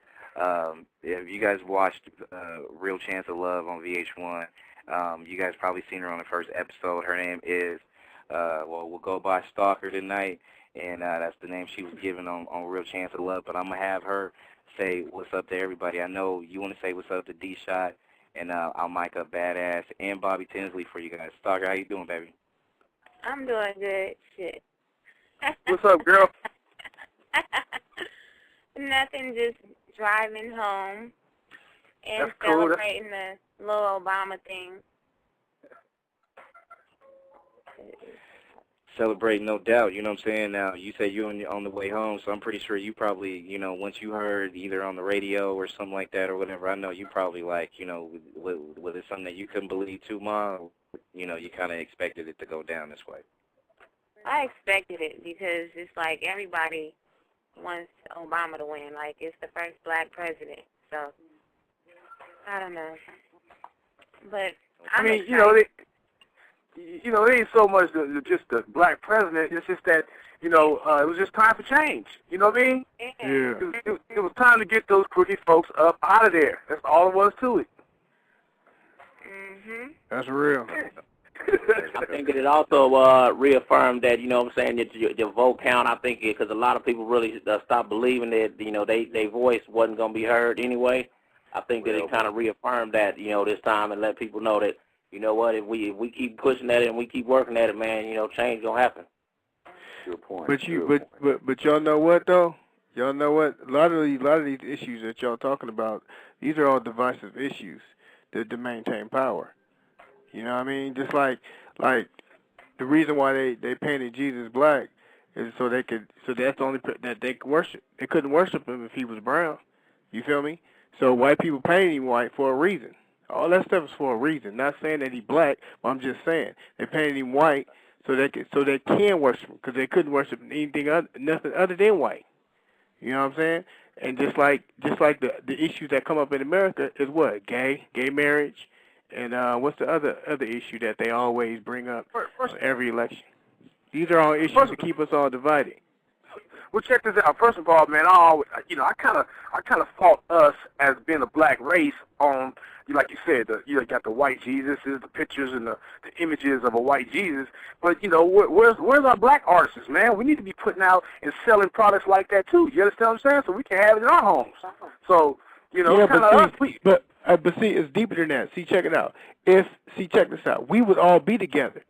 if you guys watched Real Chance of Love on VH1, you guys probably seen her on the first episode. Her name is, we'll go by Stalker tonight, and that's the name she was given on Real Chance of Love. But I'm going to have her say what's up to everybody. I know you want to say what's up to D-Shot, and I'll mic up Badass and Bobby Tinsley for you guys. Stalker, how you doing, baby? I'm doing good. Shit. What's up, girl? Nothing, just driving home and That's cool. celebrating the little Obama thing. Celebrating, no doubt. You know what I'm saying? Now, you say you're on the way home, so I'm pretty sure you probably, once you heard either on the radio or something like that or whatever, I know you probably was it something that you couldn't believe too, Mom? You kind of expected it to go down this way. I expected it because it's like everybody wants Obama to win. Like, it's the first black president. So, I don't know. But I mean, it ain't so much just the black president. It's just that, it was just time for change. You know what I mean? Yeah. It was time to get those crooked folks up out of there. That's all it was to it. That's real. I think that it also reaffirmed that, that your vote count, I think, because a lot of people really stopped believing that, their voice wasn't going to be heard anyway. I think that it kind of reaffirmed that, this time, and let people know that, if we keep pushing at it and we keep working at it, man, change going to happen. Good point. But y'all know what, though? Y'all know what? A lot of these issues that y'all talking about, these are all divisive issues to maintain power. You know what I mean? Just like the reason why they painted Jesus black is so that's the only that they could worship. They couldn't worship him if he was brown. You feel me? So white people painted him white for a reason. All that stuff is for a reason. Not saying that he's black, but I'm just saying they painted him white so they can worship him, because they couldn't worship nothing other than white. You know what I'm saying? And just like the issues that come up in America is what? Gay marriage. And what's the other issue that they always bring up on every election? These are all issues to keep us all divided. Well, check this out. First of all, man, I kind of fault us as being a black race on, like you said, you got the white Jesus, the pictures and the images of a white Jesus. But where's our black artists, man? We need to be putting out and selling products like that too. You understand what I'm saying? So we can have it in our homes. So But see, it's deeper than that. See, check it out. Check this out. We would all be together.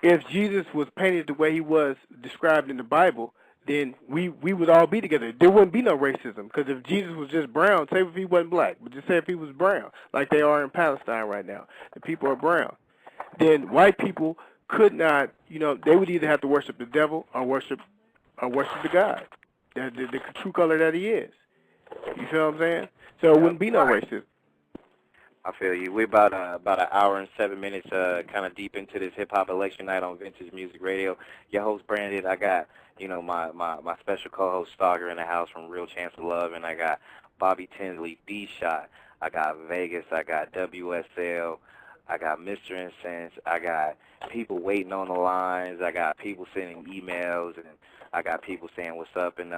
If Jesus was painted the way he was described in the Bible, then we would all be together. There wouldn't be no racism, because if Jesus was just brown, say if he wasn't black, but just say if he was brown, like they are in Palestine right now, the people are brown, then white people could not, they would either have to worship the devil or worship the God, the true color that he is. You feel what I'm saying? So it wouldn't be no racism. I feel you. We're about an hour and 7 minutes, kind of deep into this hip hop election night on Vintage Music Radio. Your host Brandon. I got my special co-host Stalker in the house from Real Chance of Love, and I got Bobby Tinsley, D-Shot. I got Vegas. I got WSL. I got Mr. Incense. I got people waiting on the lines. I got people sending emails, and I got people saying what's up. And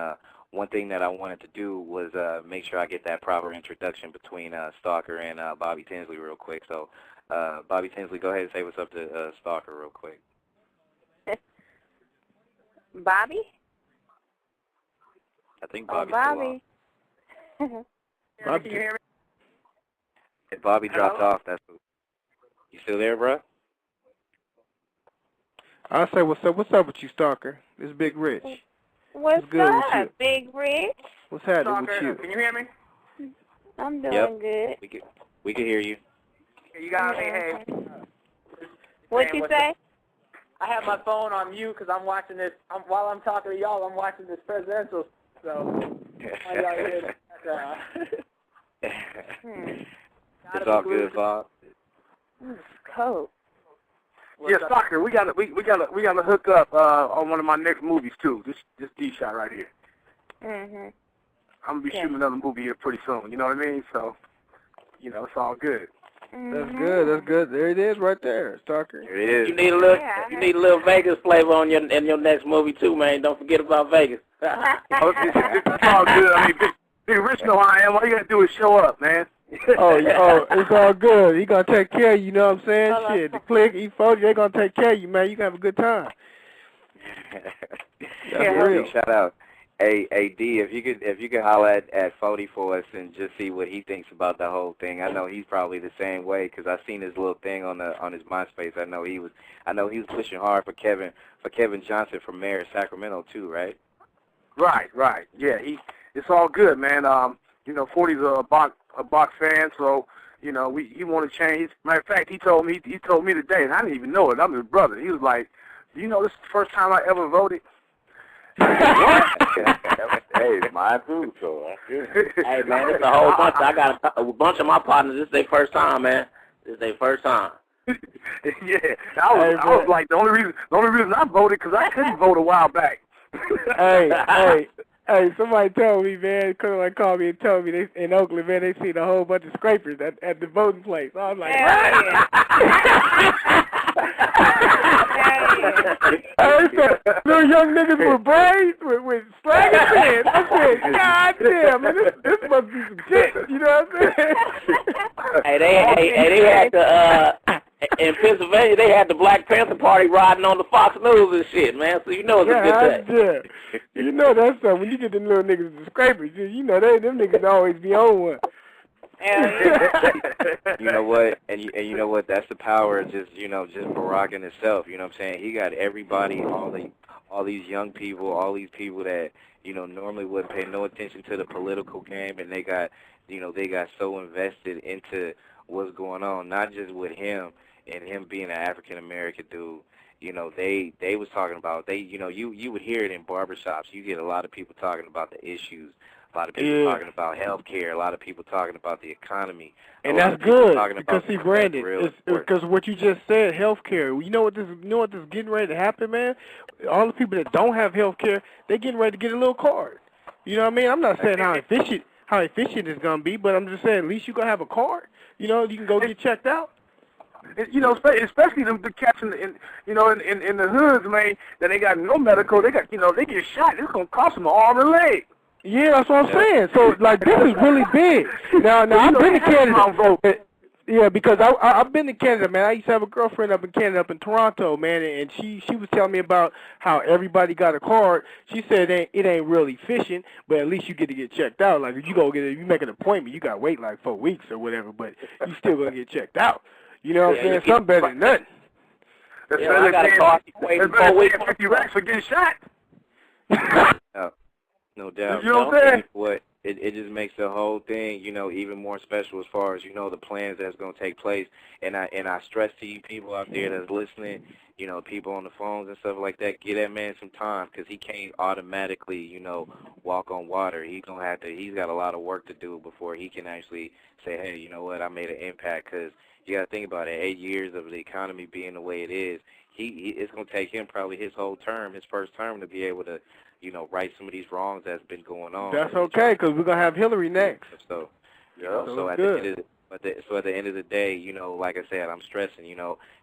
one thing that I wanted to do was make sure I get that proper introduction between Stalker and Bobby Tinsley real quick. So, Bobby Tinsley, go ahead and say what's up to Stalker real quick. Bobby? I think Bobby's Bobby. still on. Bobby, Can you hear me? If Bobby dropped off, that's what. You still there, bro? I'll say what's up with you, Stalker. It's Big Rich. What's good with up, you? Big Rich? What's happening Stalker, with you? can you hear me? I'm doing good. We can hear you. You got me. Hey. What you say? I have my phone on mute because I'm watching this. While I'm talking to y'all, I'm watching this presidential. So, It's all good, Bob. Cool. Yeah, soccer. We gotta hook up on one of my next movies too. This D shot right here. Mhm. I'm gonna be shooting another movie here pretty soon. You know what I mean? So, it's all good. That's good. That's good. There it is, right there, Stalker. There it is. You need a little Vegas flavor on in your next movie too, man. Don't forget about Vegas. It's all good. I mean, Big Rich know how I am. All you gotta do is show up, man. It's all good. He gonna take care of you. You know what I'm saying? Shit, the Click, E40, they gonna take care of you, man. You gonna have a good time. That's real. Shout out. Hey, D, if you could holler at Fody for us and just see what he thinks about the whole thing. I know he's probably the same way because I seen his little thing on his MySpace. I know he was pushing hard for Kevin Johnson for mayor of Sacramento too, right? Right. Yeah, it's all good, man. 40's a box fan, so he want to change. Matter of fact, he told me today, and I didn't even know it. I'm his brother. He was like, this is the first time I ever voted. Hey, mine too, so that's good. Hey, man, it's a whole bunch. I got a bunch of my partners. This is their first time, man. This is their first time. Yeah, I was like, the only reason I voted because I couldn't vote a while back. Hey, somebody told me, man, called me and told me they in Oakland, man, they seen a whole bunch of scrapers at the voting place. I was like, little young niggas with braids, with slanging pins. I said, God damn, man, this must be some shit. You know what I'm saying? They had the in Pennsylvania, they had the Black Panther Party riding on the Fox News and shit, man. So it's a good day. Yeah, you know that's something. When you get them little niggas with scrapers, them niggas always be on one. You know what? And you know what? That's the power of just Barack in itself. You know what I'm saying? He got everybody, all these young people, all these people that normally wouldn't pay no attention to the political game, and they got so invested into what's going on, not just with him and him being an African American dude. They was talking about you would hear it in barbershops. You get a lot of people talking about the issues. A lot of people talking about health care. A lot of people talking about the economy. And that's good because see, Brandon, because what you just said, health care. You know what this getting ready to happen, man? All the people that don't have health care, they getting ready to get a little card. You know what I mean? I'm not saying how efficient it's gonna be, but I'm just saying at least you gonna have a card. You can go get checked out. Especially the cats in the hoods, man, that they got no medical. They got they get shot. It's gonna cost them an arm and a leg. Yeah, that's what I'm saying. So this is really big. Now I've been to Canada. Yeah, because I've been to Canada, man. I used to have a girlfriend up in Canada, up in Toronto, man, and she was telling me about how everybody got a card. She said it ain't really efficient, but at least you get to get checked out. Like if you make an appointment, you got to wait like 4 weeks or whatever, but you still gonna get checked out. You know what I'm saying? Something better than nothing. I got a card. Waiting 4 weeks. 50 racks for getting shot. No doubt. You know what I'm saying? It just makes the whole thing, even more special as far as, the plans that's going to take place. And I stress to you people out there that's listening, people on the phones and stuff like that, give that man some time because he can't automatically, walk on water. He's got a lot of work to do before he can actually say, hey, you know what, I made an impact because you got to think about it, 8 years of the economy being the way it is, it's going to take him probably his first term to be able to, right some of these wrongs that's been going on. That's okay, because we're going to have Hillary next. So at the end of the day, like I said, I'm stressing,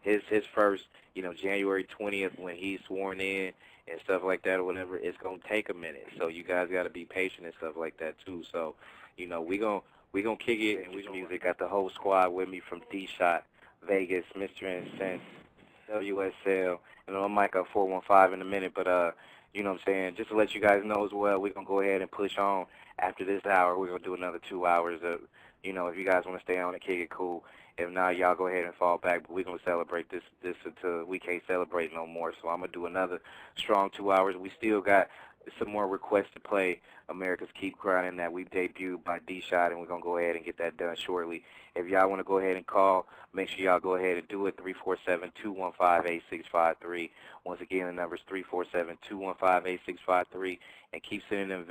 his first, January 20th when he's sworn in and stuff like that or whatever, it's going to take a minute. So you guys got to be patient and stuff like that too. So, we going to kick it and we music. Got the whole squad with me from D-Shot, Vegas, Mr. Incense, WSL, and I'm Mike up 415 in a minute, but you know what I'm saying? Just to let you guys know as well, we're going to go ahead and push on after this hour. We're going to do another 2 hours of, if you guys want to stay on and kick it, cool. If not, y'all go ahead and fall back. But we're going to celebrate this until we can't celebrate no more. So I'm going to do another strong 2 hours. We still got some more requests to play America's Keep Grinding that we debuted by D-Shot, and we're going to go ahead and get that done shortly. If y'all want to go ahead and call, make sure y'all go ahead and do it, 347-215-8653. Once again, the number is 347-215-8653, and keep sending them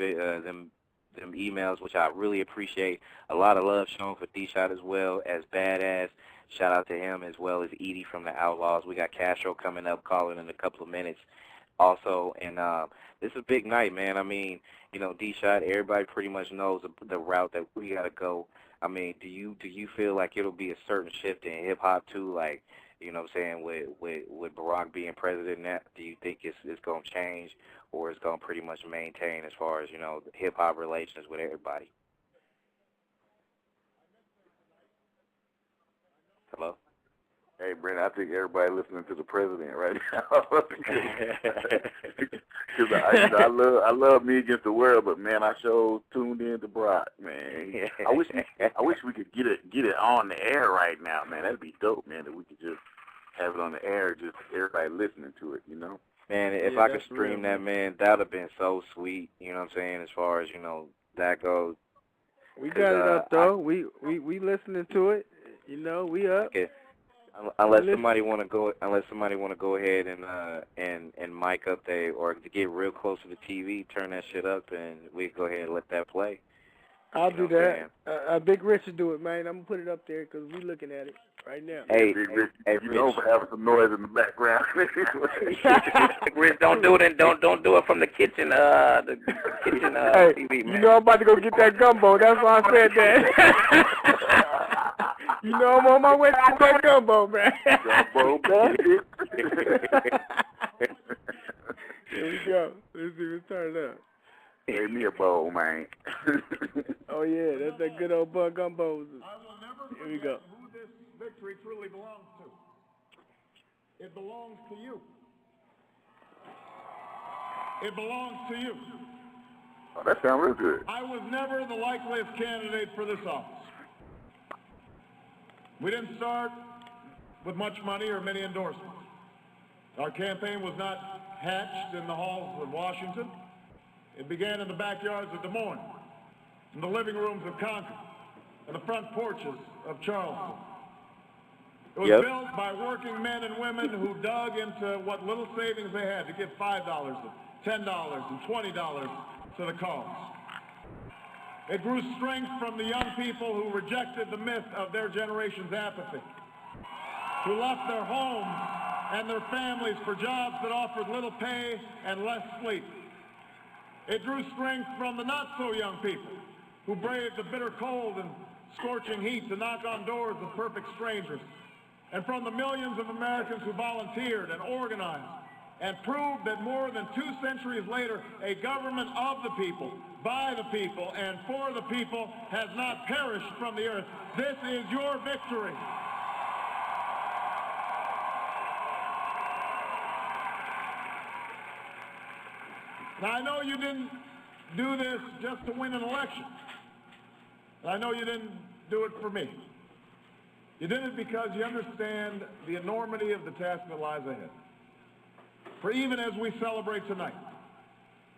them emails, which I really appreciate. A lot of love shown for D-Shot as well as Badass. Shout out to him as well as Edie from the Outlaws. We got Castro coming up, calling in a couple of minutes also. And this is a big night, man. I mean, you know, D-Shot, everybody pretty much knows the route that we got to go. I mean, do you feel like it'll be a certain shift in hip-hop too, like, you know what I'm saying, with Barack being president now? Do you think it's going to change, or it's going to pretty much maintain as far as, you know, hip-hop relations with everybody? Hello? Hey, Brandon, I think everybody listening to the president right now. Because I love Me Against the World, but man, I sure tuned in to Brock, man. I wish we could get it on the air right now, man. That'd be dope, man. That we could just have it on the air, just everybody listening to it, you know. Man, if I could stream that, man, that'd have been so sweet. You know what I'm saying? As far as, you know, that goes. We got it up though. We listening to it. You know, we up. Okay. Unless somebody want to go ahead and mic up there, or to get real close to the TV, turn that shit up, and we can go ahead and let that play. I'll do that. Big Rich will do it, man. I'm gonna put it up there because we looking at it right now. Hey, Big Rich, you know, having some noise in the background. Rich, don't do it, and don't do it from the kitchen. The kitchen hey, TV, man. You know I'm about to go get that gumbo. That's why I said that. You know I'm on my way to get that gumbo, man. Gumbo, baby. Here we go. Let's see. Let's turn it up. Give me a bowl, man. Oh yeah, that's that good old bug gumbo. Here we go. Who this victory truly belongs to. It belongs to you. It belongs to you. Oh, that sounds real good. I was never the likeliest candidate for this office. We didn't start with much money or many endorsements. Our campaign was not hatched in the halls of Washington. It began in the backyards of Des Moines, in the living rooms of Concord, and the front porches of Charleston. It was built by working men and women who dug into what little savings they had to give $5, $10, and $20 to the cause. It grew strength from the young people who rejected the myth of their generation's apathy, who left their homes and their families for jobs that offered little pay and less sleep. It drew strength from the not-so-young people who braved the bitter cold and scorching heat to knock on doors of perfect strangers, and from the millions of Americans who volunteered and organized and proved that more than 2 centuries later, a government of the people, by the people, and for the people has not perished from the earth. This is your victory. Now, I know you didn't do this just to win an election. And I know you didn't do it for me. You did it because you understand the enormity of the task that lies ahead. For even as we celebrate tonight,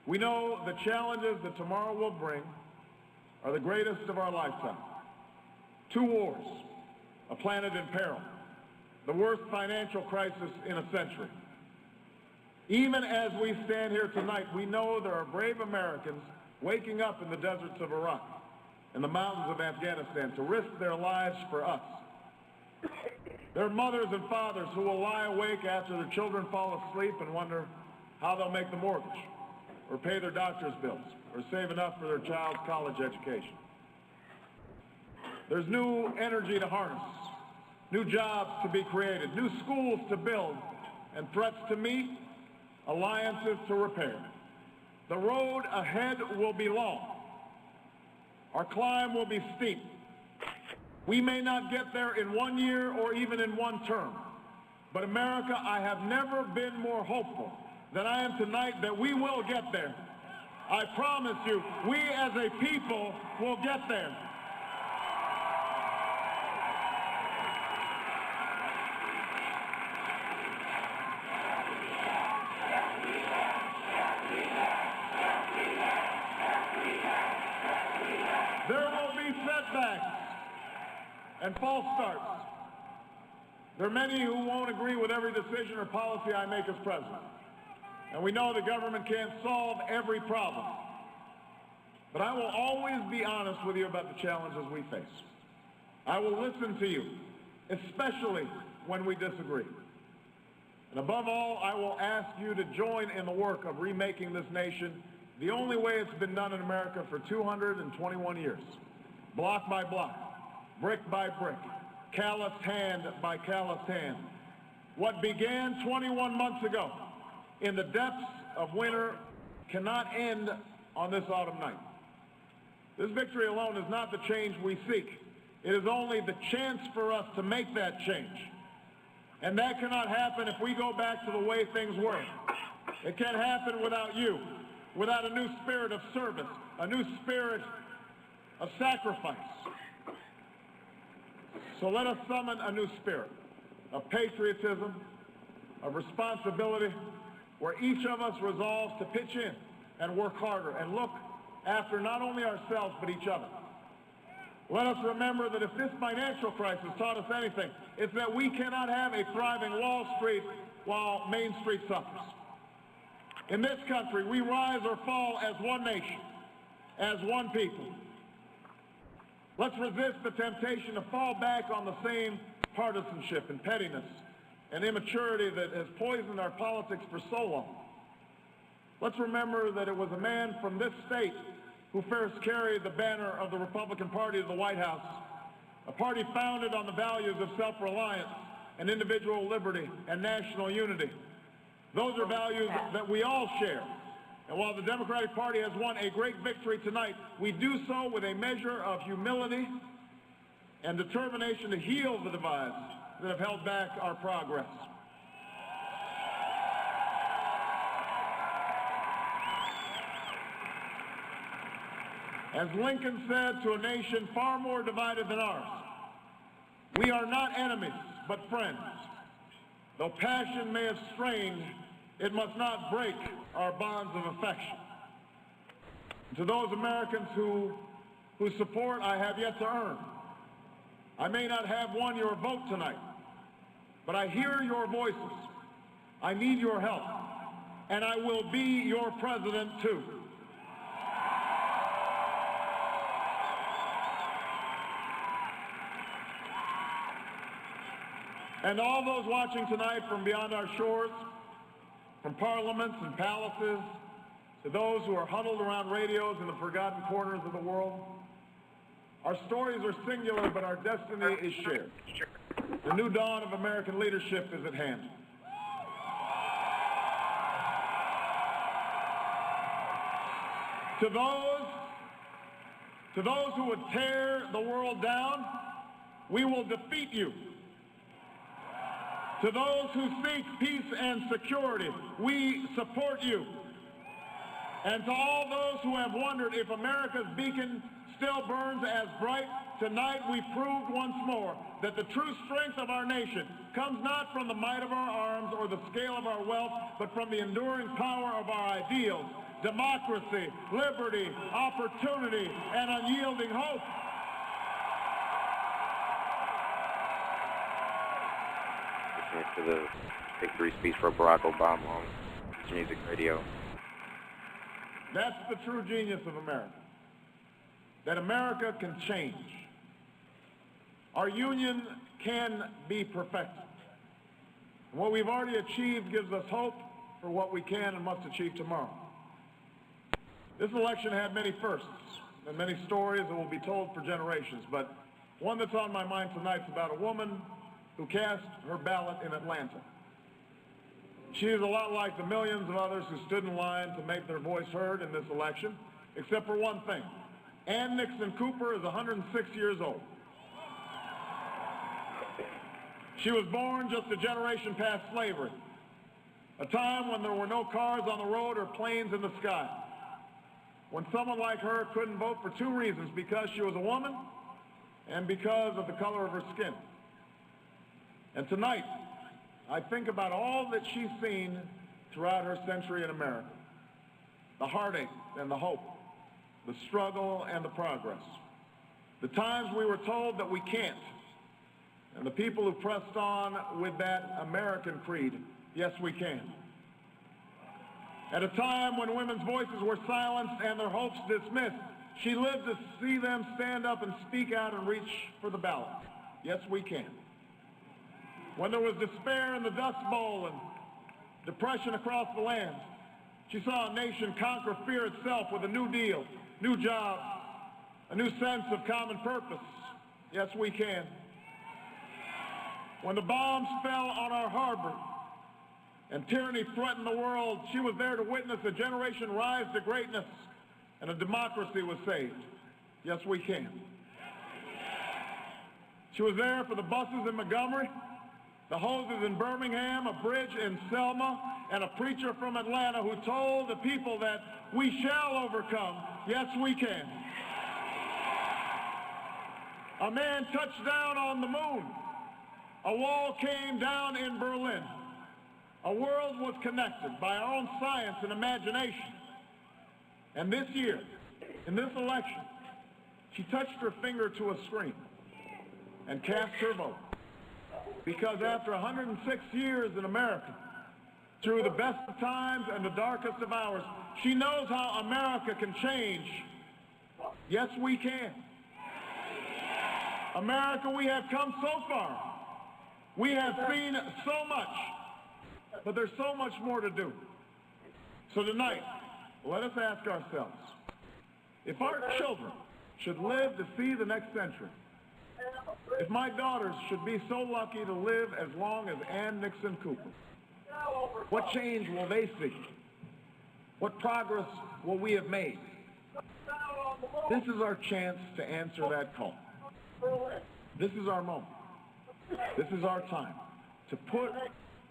we know the challenges that tomorrow will bring are the greatest of our lifetime. 2 wars, a planet in peril, the worst financial crisis in a century. Even as we stand here tonight, we know there are brave Americans waking up in the deserts of Iraq and the mountains of Afghanistan to risk their lives for us. There are mothers and fathers who will lie awake after their children fall asleep and wonder how they'll make the mortgage, or pay their doctor's bills, or save enough for their child's college education. There's new energy to harness, new jobs to be created, new schools to build, and threats to meet, alliances to repair. The road ahead will be long. Our climb will be steep. We may not get there in 1 year or even in 1 term. But America, I have never been more hopeful than I am tonight that we will get there. I promise you, we as a people will get there. There will be setbacks and false starts. There are many who won't agree with every decision or policy I make as president. And we know the government can't solve every problem. But I will always be honest with you about the challenges we face. I will listen to you, especially when we disagree. And above all, I will ask you to join in the work of remaking this nation the only way it's been done in America for 221 years. Block by block, brick by brick, calloused hand by calloused hand. What began 21 months ago in the depths of winter cannot end on this autumn night. This victory alone is not the change we seek. It is only the chance for us to make that change. And that cannot happen if we go back to the way things were. It can't happen without you, without a new spirit of service, a new spirit of sacrifice. So let us summon a new spirit of patriotism, of responsibility, where each of us resolves to pitch in and work harder and look after not only ourselves but each other. Let us remember that if this financial crisis taught us anything, it's that we cannot have a thriving Wall Street while Main Street suffers. In this country, we rise or fall as one nation, as one people. Let's resist the temptation to fall back on the same partisanship and pettiness and immaturity that has poisoned our politics for so long. Let's remember that it was a man from this state who first carried the banner of the Republican Party to the White House, a party founded on the values of self-reliance and individual liberty and national unity. Those are values that we all share. And while the Democratic Party has won a great victory tonight, we do so with a measure of humility and determination to heal the divides that have held back our progress. As Lincoln said to a nation far more divided than ours, we are not enemies, but friends. Though passion may have strained, it must not break our bonds of affection. To those Americans whose support I have yet to earn, I may not have won your vote tonight, but I hear your voices. I need your help, and I will be your president too. And all those watching tonight from beyond our shores, from parliaments and palaces, to those who are huddled around radios in the forgotten corners of the world, our stories are singular, but our destiny is shared. The new dawn of American leadership is at hand. To those who would tear the world down, we will defeat you. To those who seek peace and security, we support you. And to all those who have wondered if America's beacon still burns as bright, tonight we proved once more that the true strength of our nation comes not from the might of our arms or the scale of our wealth, but from the enduring power of our ideals: democracy, liberty, opportunity, and unyielding hope. To the victory speech for Barack Obama on Music Radio. That's the true genius of America, that America can change. Our union can be perfected. And what we've already achieved gives us hope for what we can and must achieve tomorrow. This election had many firsts and many stories that will be told for generations, but one that's on my mind tonight is about a woman who cast her ballot in Atlanta. She is a lot like the millions of others who stood in line to make their voice heard in this election, except for one thing. Ann Nixon Cooper is 106 years old. She was born just a generation past slavery, a time when there were no cars on the road or planes in the sky, when someone like her couldn't vote for two reasons: because she was a woman and because of the color of her skin. And tonight, I think about all that she's seen throughout her century in America: the heartache and the hope, the struggle and the progress, the times we were told that we can't, and the people who pressed on with that American creed: yes, we can. At a time when women's voices were silenced and their hopes dismissed, She lived to see them stand up and speak out and reach for the ballot. Yes, we can. When there was despair in the Dust Bowl and depression across the land, she saw a nation conquer fear itself with a new deal, new jobs, a new sense of common purpose. Yes, we can. When the bombs fell on our harbor and tyranny threatened the world, she was there to witness a generation rise to greatness and a democracy was saved. Yes, we can. She was there for the buses in Montgomery, the hoses in Birmingham, a bridge in Selma, and a preacher from Atlanta who told the people that we shall overcome. Yes, we can. A man touched down on the moon. A wall came down in Berlin. A world was connected by our own science and imagination. And this year, in this election, she touched her finger to a screen and cast her vote. Because after 106 years in America, through the best of times and the darkest of hours, she knows how America can change. Yes, we can. America, we have come so far. We have seen so much, but there's so much more to do. So tonight, let us ask ourselves, if our children should live to see the next century, if my daughters should be so lucky to live as long as Ann Nixon Cooper, what change will they see? What progress will we have made? This is our chance to answer that call. This is our moment. This is our time to put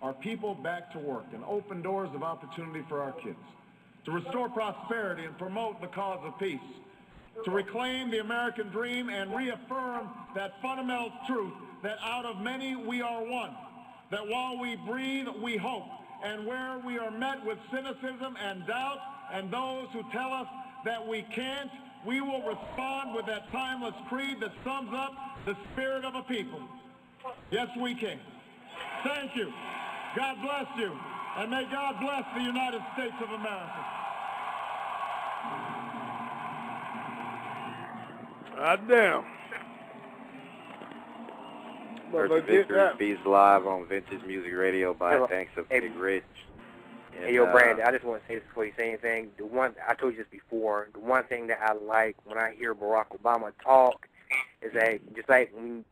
our people back to work and open doors of opportunity for our kids, to restore prosperity and promote the cause of peace, to reclaim the American dream and reaffirm that fundamental truth that out of many we are one, that while we breathe, we hope, and where we are met with cynicism and doubt and those who tell us that we can't, we will respond with that timeless creed that sums up the spirit of a people. Yes, we can. Thank you. God bless you. And may God bless the United States of America. Damn. First Victory Feast live on Vintage Music Radio by thanks of Big Rich. And, hey, yo, Brandon, I just want to say this before you say anything. The one I told you this before. The one thing that I like when I hear Barack Obama talk is that just like when you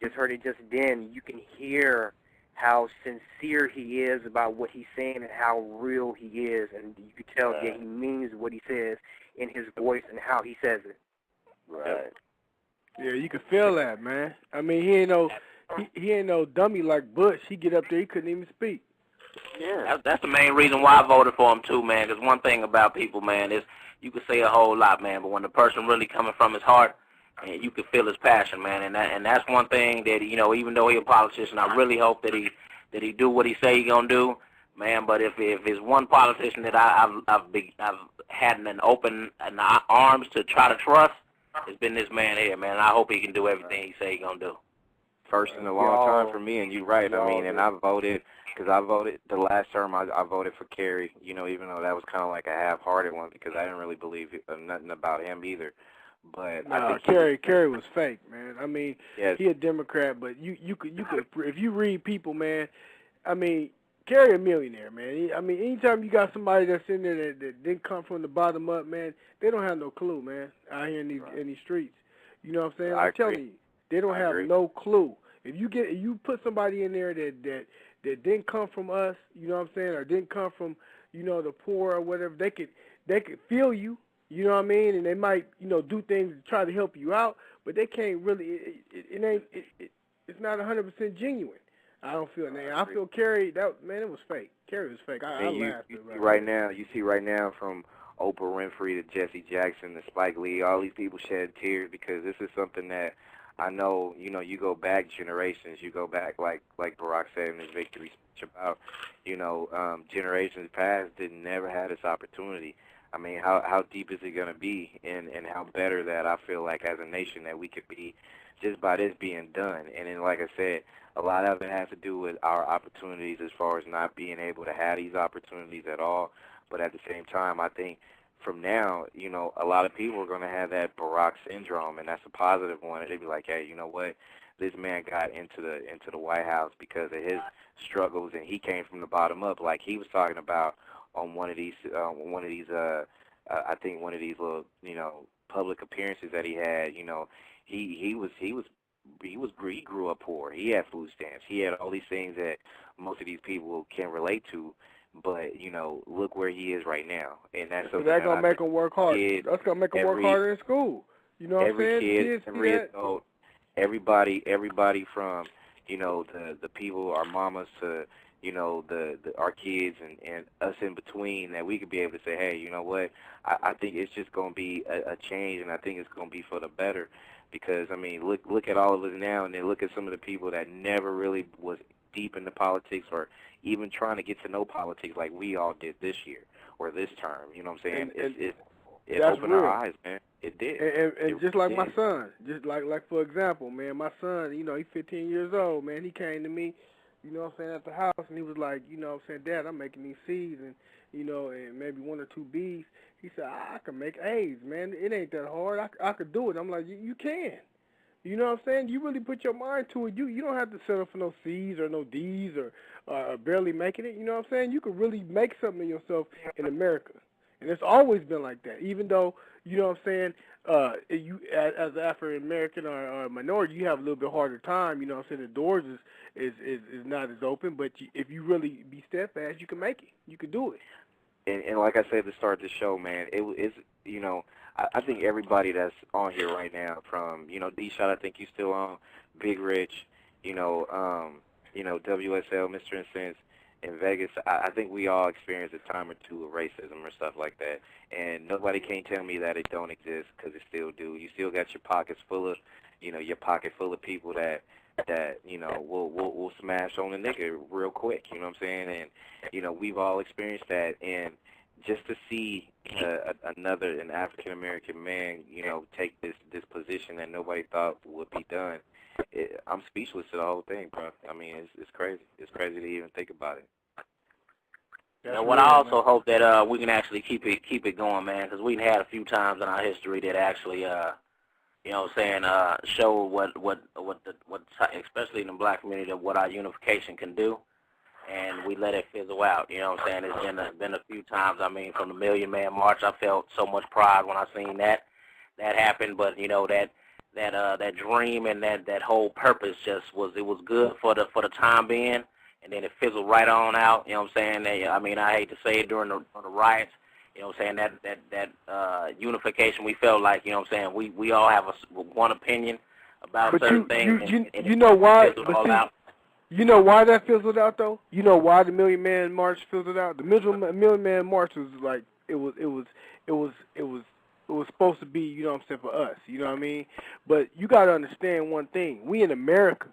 just heard it just then, you can hear how sincere he is about what he's saying and how real he is, and you can tell that he means what he says in his voice and how he says it. Right. Yeah, you can feel that, man. I mean, he ain't no dummy like Bush. He get up there, he couldn't even speak. Yeah, that's the main reason why I voted for him too, man. Because one thing about people, man, is you can say a whole lot, man, but when the person really coming from his heart, and you can feel his passion, man. And that's one thing that even though he's a politician, I really hope that he do what he say he gonna do, man. But if it's one politician that I've had an open arms to try to trust, it's been this man here, man. And I hope he can do everything he say he gonna do. First in a long time for me, and you're right. I mean, and I voted the last term. I voted for Kerry. Even though that was kind of like a half-hearted one because I didn't really believe nothing about him either. But I think Kerry was fake, man. I mean, yes. He a Democrat, but you could if you read people, man. I mean, Kerry a millionaire, man. I mean, anytime you got somebody that's in there that didn't come from the bottom up, man, they don't have no clue, man. Out here in these streets, you know what I'm saying? I'm telling you, they don't have no clue. If you put somebody in there that didn't come from us, you know what I'm saying, or didn't come from the poor or whatever, they could feel you. You know what I mean? And they might, do things to try to help you out, but they can't really. It's not 100% genuine. I don't feel that. I feel Kerry. It was fake. Kerry was fake. I laughed. You see right now from Oprah Winfrey to Jesse Jackson to Spike Lee, all these people shed tears because this is something that I know. You go back generations. You go back like Barack said in his victory speech about, generations past never had this opportunity. I mean, how deep is it going to be, and how better that I feel like as a nation that we could be just by this being done. And then, like I said, a lot of it has to do with our opportunities as far as not being able to have these opportunities at all. But at the same time, I think from now, you know, a lot of people are going to have that Barack syndrome, and that's a positive one. And they'd be like, hey, you know what? This man got into the White House because of his struggles, and he came from the bottom up, like he was talking about on one of these I think one of these little, you know, public appearances that he had. You know, he grew up poor. He had food stamps. He had all these things that most of these people can relate to. But you know, look where he is right now, and that's something that's gonna make him work hard. Kids, that's gonna make him work harder in school. You know what I'm saying? Every kid, Kids every see that. adult, everybody from, you know, the people, our mamas, to, you know, our kids and us in between, that we could be able to say, hey, you know what? I think it's just gonna be a change, and I think it's gonna be for the better. Because I mean, look at all of us now, and then look at some of the people that never really was deep into politics or even trying to get to know politics like we all did this year or this term. You know what I'm saying? It opened our eyes, man. It did. And just like my son, just like for example, man, my son, you know, he's 15 years old, man. He came to me, you know what I'm saying, at the house, and he was like, you know what I'm saying, Dad, I'm making these C's and, you know, and maybe 1 or 2 B's. He said, I can make A's, man. It ain't that hard. I could do it. I'm like, you can. You know what I'm saying? You really put your mind to it. You don't have to settle for no C's or no D's or barely making it. You know what I'm saying? You could really make something of yourself in America. And it's always been like that. Even though, you know what I'm saying, you as an African American or a minority, you have a little bit harder time. You know what I'm saying? The doors is not as open. But if you really be steadfast, you can make it. You can do it. And like I said at the start of the show, man, it's, you know, I think everybody that's on here right now, from, you know, D-Shot, I think you still on, Big Rich, you know, WSL, Mr. and Sense, in Vegas, I think we all experienced a time or two of racism or stuff like that. And nobody can tell me that it don't exist, because it still do. You still got your pockets full of, you know, people that you know, will smash on a nigga real quick, you know what I'm saying? And, you know, we've all experienced that. And just to see an African-American man, you know, take this position that nobody thought would be done, I'm speechless to the whole thing, bro. I mean, it's crazy. It's crazy to even think about it. And what I also hope that we can actually keep it going, man, because we've had a few times in our history that actually, you know, show what especially in the black community, what our unification can do, and we let it fizzle out. You know what I'm saying? It's been a few times. I mean, from the Million Man March, I felt so much pride when I seen that happen. But you know, that dream and that whole purpose was good for the time being, and then it fizzled right on out. You know what I'm saying? I mean, I hate to say it, during the riots. You know what I'm saying, that unification, we felt like, you know what I'm saying, we all have one opinion about certain things. You know why? You know why that fizzled out, though? You know why the Million Man March fizzled out? The Million Man March was like, it was supposed to be, you know what I'm saying, for us, you know what I mean? But you got to understand one thing. We in America,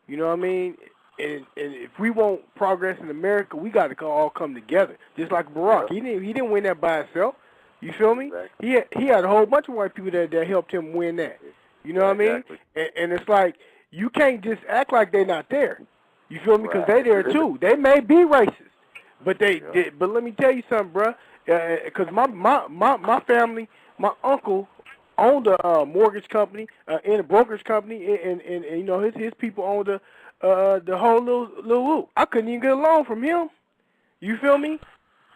you know what I mean? And if we want progress in America, we got to all come together. Just like Barack, he didn't win that by himself. You feel me? Exactly. He had a whole bunch of white people that helped him win that. You know what I mean? Exactly. And it's like, you can't just act like they're not there. You feel me? Because they there too. They may be racist, but but let me tell you something, bro. Because my family, my uncle owned a mortgage company and a brokerage company, and you know his people owned the whole little whoop. I couldn't even get a loan from him. You feel me?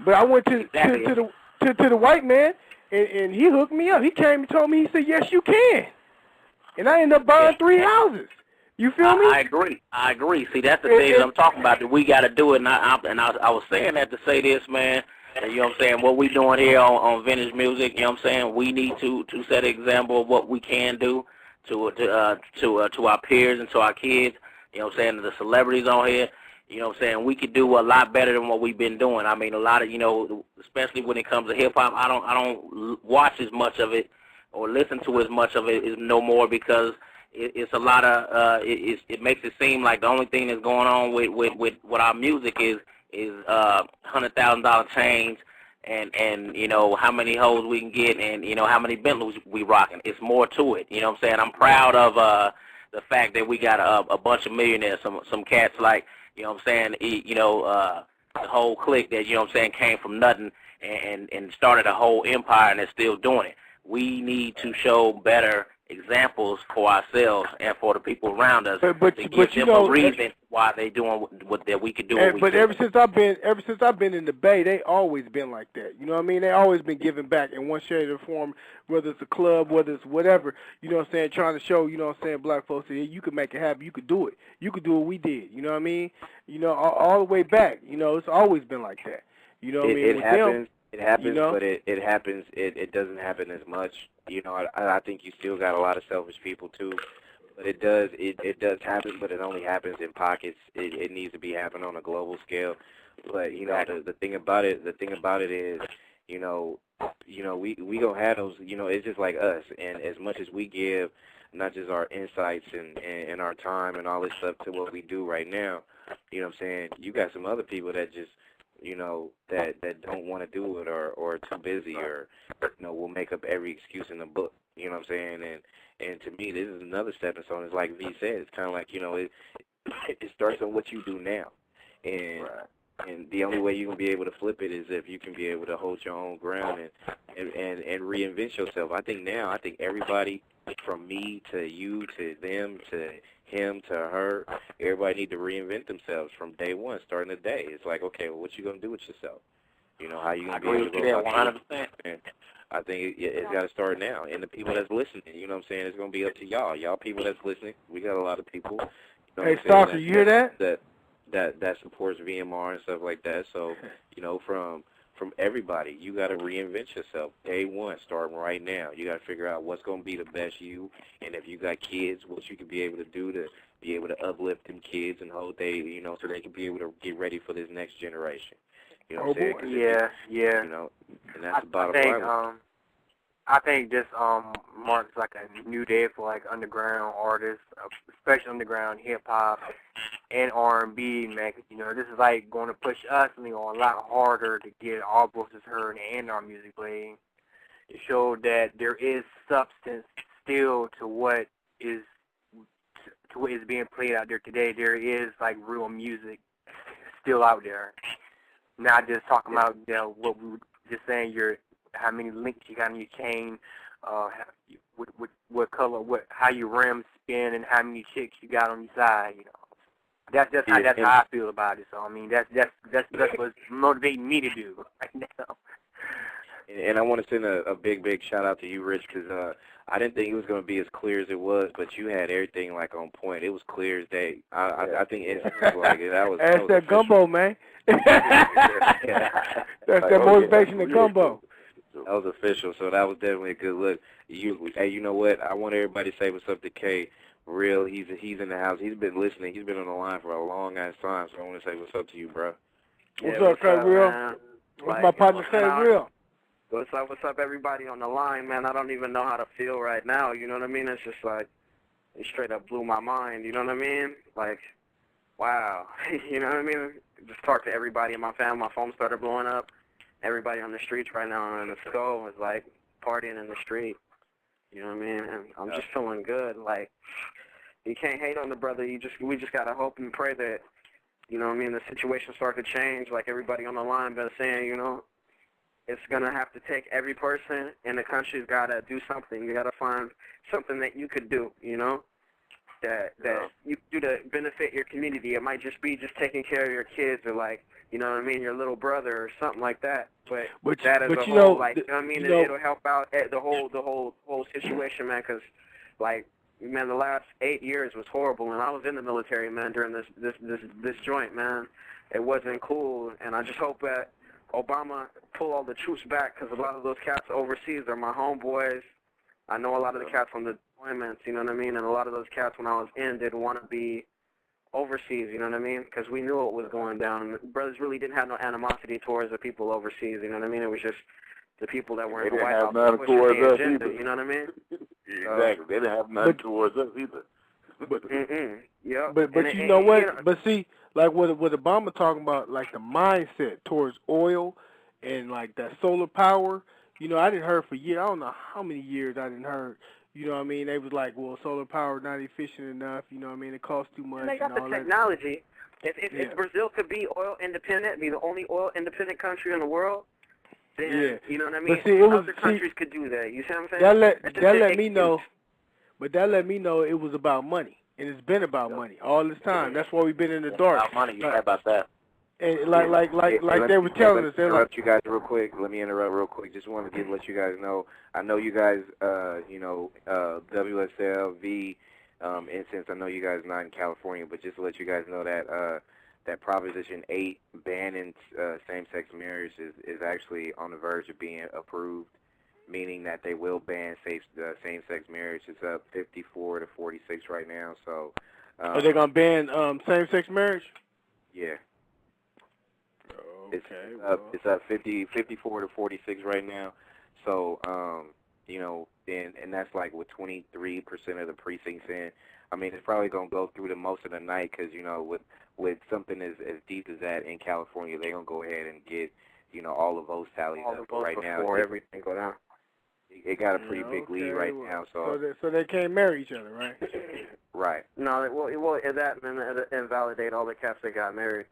But I went to the white man, and he hooked me up. He came and told me, he said, yes, you can. And I ended up buying 3 houses. You feel me? I agree. See, that's the thing that I'm talking about, that we got to do it. And I was saying that to say this, man. You know what I'm saying? What we doing here on Vintage Music, you know what I'm saying? We need to set an example of what we can do to our peers and to our kids. You know what I'm saying? The celebrities on here, you know what I'm saying? We could do a lot better than what we've been doing. I mean, a lot of, you know, especially when it comes to hip hop, I don't watch as much of it or listen to as much of it no more, because it's a lot of it makes it seem like the only thing that's going on with our music is $100,000 chains and you know how many hoes we can get, and you know how many Bentleys we rocking. It's more to it. You know what I'm saying? I'm proud of the fact that we got a bunch of millionaires, some cats like, you know what I'm saying, you know, the whole clique that, you know what I'm saying, came from nothing and started a whole empire and is still doing it. We need to show better examples for ourselves and for the people around us to give them a reason why they doing what that we could do. But ever since I've been in the Bay, they always been like that. You know what I mean? They always been giving back in one shape or form, whether it's a club, whether it's whatever. You know what I'm saying? Trying to show, you know what I'm saying, black folks that you can make it happen. You could do it. You could do what we did. You know what I mean? You know, all the way back. You know, it's always been like that. You know what I mean? It happens. It happens, you know? but it happens. It doesn't happen as much. You know, I think you still got a lot of selfish people too, but it does happen. But it only happens in pockets. It needs to be happening on a global scale. But you know, the thing about it is, you know, we gonna have those. You know, it's just like us. And as much as we give, not just our insights and our time and all this stuff to what we do right now, you know what I'm saying? You got some other people that just, you know, that don't want to do it or too busy or, you know, will make up every excuse in the book. You know what I'm saying? And to me, this is another stepping stone. It's like V said. It's kind of like, you know, it starts on what you do now. And the only way you can be able to flip it is if you can be able to hold your own ground and reinvent yourself. I think everybody, from me to you to them to him to her, everybody need to reinvent themselves from day one, starting the day. It's like, okay, well, what you gonna do with yourself? You know, how you gonna be able to go about 100%. And I think it's got to start now. And the people that's listening, you know what I'm saying, it's gonna be up to y'all. Y'all people that's listening, we got a lot of people. You know hey, Stalker, you hear that? That supports VMR and stuff like that. So, you know, from everybody, you got to reinvent yourself. Day one, starting right now. You got to figure out what's going to be the best you, and if you got kids, what you can be able to do to be able to uplift them kids and hold they, you know, so they can be able to get ready for this next generation. You know what I'm saying? Yeah. You know, and that's the bottom line. I think this marks like a new day for like underground artists, especially underground hip hop and R&B, man. You know, this is like going to push us, you know, a lot harder to get our voices heard and our music played. It showed that there is substance still to what is being played out there today. There is like real music still out there. Not just talking about, you know, what we were just saying, how many links you got on your chain, what color, how your rims spin, and how many chicks you got on your side. You know, that's how I feel about it. So I mean, that's what's motivating me to do right now. And I want to send a big shout out to you, Rich, because I didn't think it was going to be as clear as it was, but you had everything like on point. It was clear as day. I think it's like that was. That's that gumbo, man. That's that motivation of gumbo. That was official, so that was definitely a good look. Hey, you know what? I want everybody to say what's up to K. Real, he's in the house. He's been listening. He's been on the line for a long ass time, so I want to say what's up to you, bro. What's up, K. Real? What's my partner K. Real? What's up, everybody on the line, man? I don't even know how to feel right now, you know what I mean? It's just like, it straight up blew my mind, you know what I mean? Like, wow, you know what I mean? Just talk to everybody in my family. My phone started blowing up. Everybody on the streets right now in the school is like partying in the street. You know what I mean? And I'm just feeling good. Like, you can't hate on the brother. We just gotta hope and pray that, you know what I mean, the situation start to change. Like everybody on the line been saying, you know, it's gonna have to take every person in the country's gotta do something. You gotta find something that you could do, you know, that you do to benefit your community. It might just be just taking care of your kids or like, you know what I mean, your little brother or something like that. But that is a whole, know, like, you know what I mean, it'll help out the whole situation, man, because, like, man, the last 8 years was horrible, and I was in the military, man, during this joint, man. It wasn't cool, and I just hope that Obama pull all the troops back, because a lot of those cats overseas are my homeboys. I know a lot of the cats on the deployments, you know what I mean, and a lot of those cats when I was in didn't want to be overseas, you know what I mean, because we knew it was going down. Brothers really didn't have no animosity towards the people overseas, you know what I mean? It was just the people that were in the White House pushing the agenda, you know what I mean? Exactly. They didn't have none towards us either. Yeah. But you know what? You know, but see, like what Obama talking about, like the mindset towards oil and like that solar power. You know, I didn't heard for years. I don't know how many years I didn't heard. You know what I mean? They was like, well, solar power not efficient enough. You know what I mean? It costs too much. And they got the technology. If Brazil could be oil independent, be the only oil independent country in the world, then, you know what I mean? But see, it was, other countries could do that. You see what I'm saying? That let me know. But that let me know it was about money, and it's been about money all this time. That's why we've been in the dark. About money, you're right about that. And like they were telling us, they're like. Interrupt you guys real quick. Let me interrupt real quick. Just want to let you guys know. I know you guys, WSLV, instance. I know you guys not in California, but just to let you guys know that that Proposition 8 banning same-sex marriage is actually on the verge of being approved, meaning that they will ban same-sex marriage. It's up 54 to 46 right now. So. Are they gonna ban same-sex marriage? Yeah. Okay. It's up 54 to 46 right now. So, and that's like with 23% of the precincts in. I mean, it's probably going to go through the most of the night because, with something as deep as that in California, they're going to go ahead and get, all the votes tallied up. Right now, before everything go down. It got a pretty big lead right now. So they can't marry each other, right? Right. No, it will that invalidate all the cats that got married.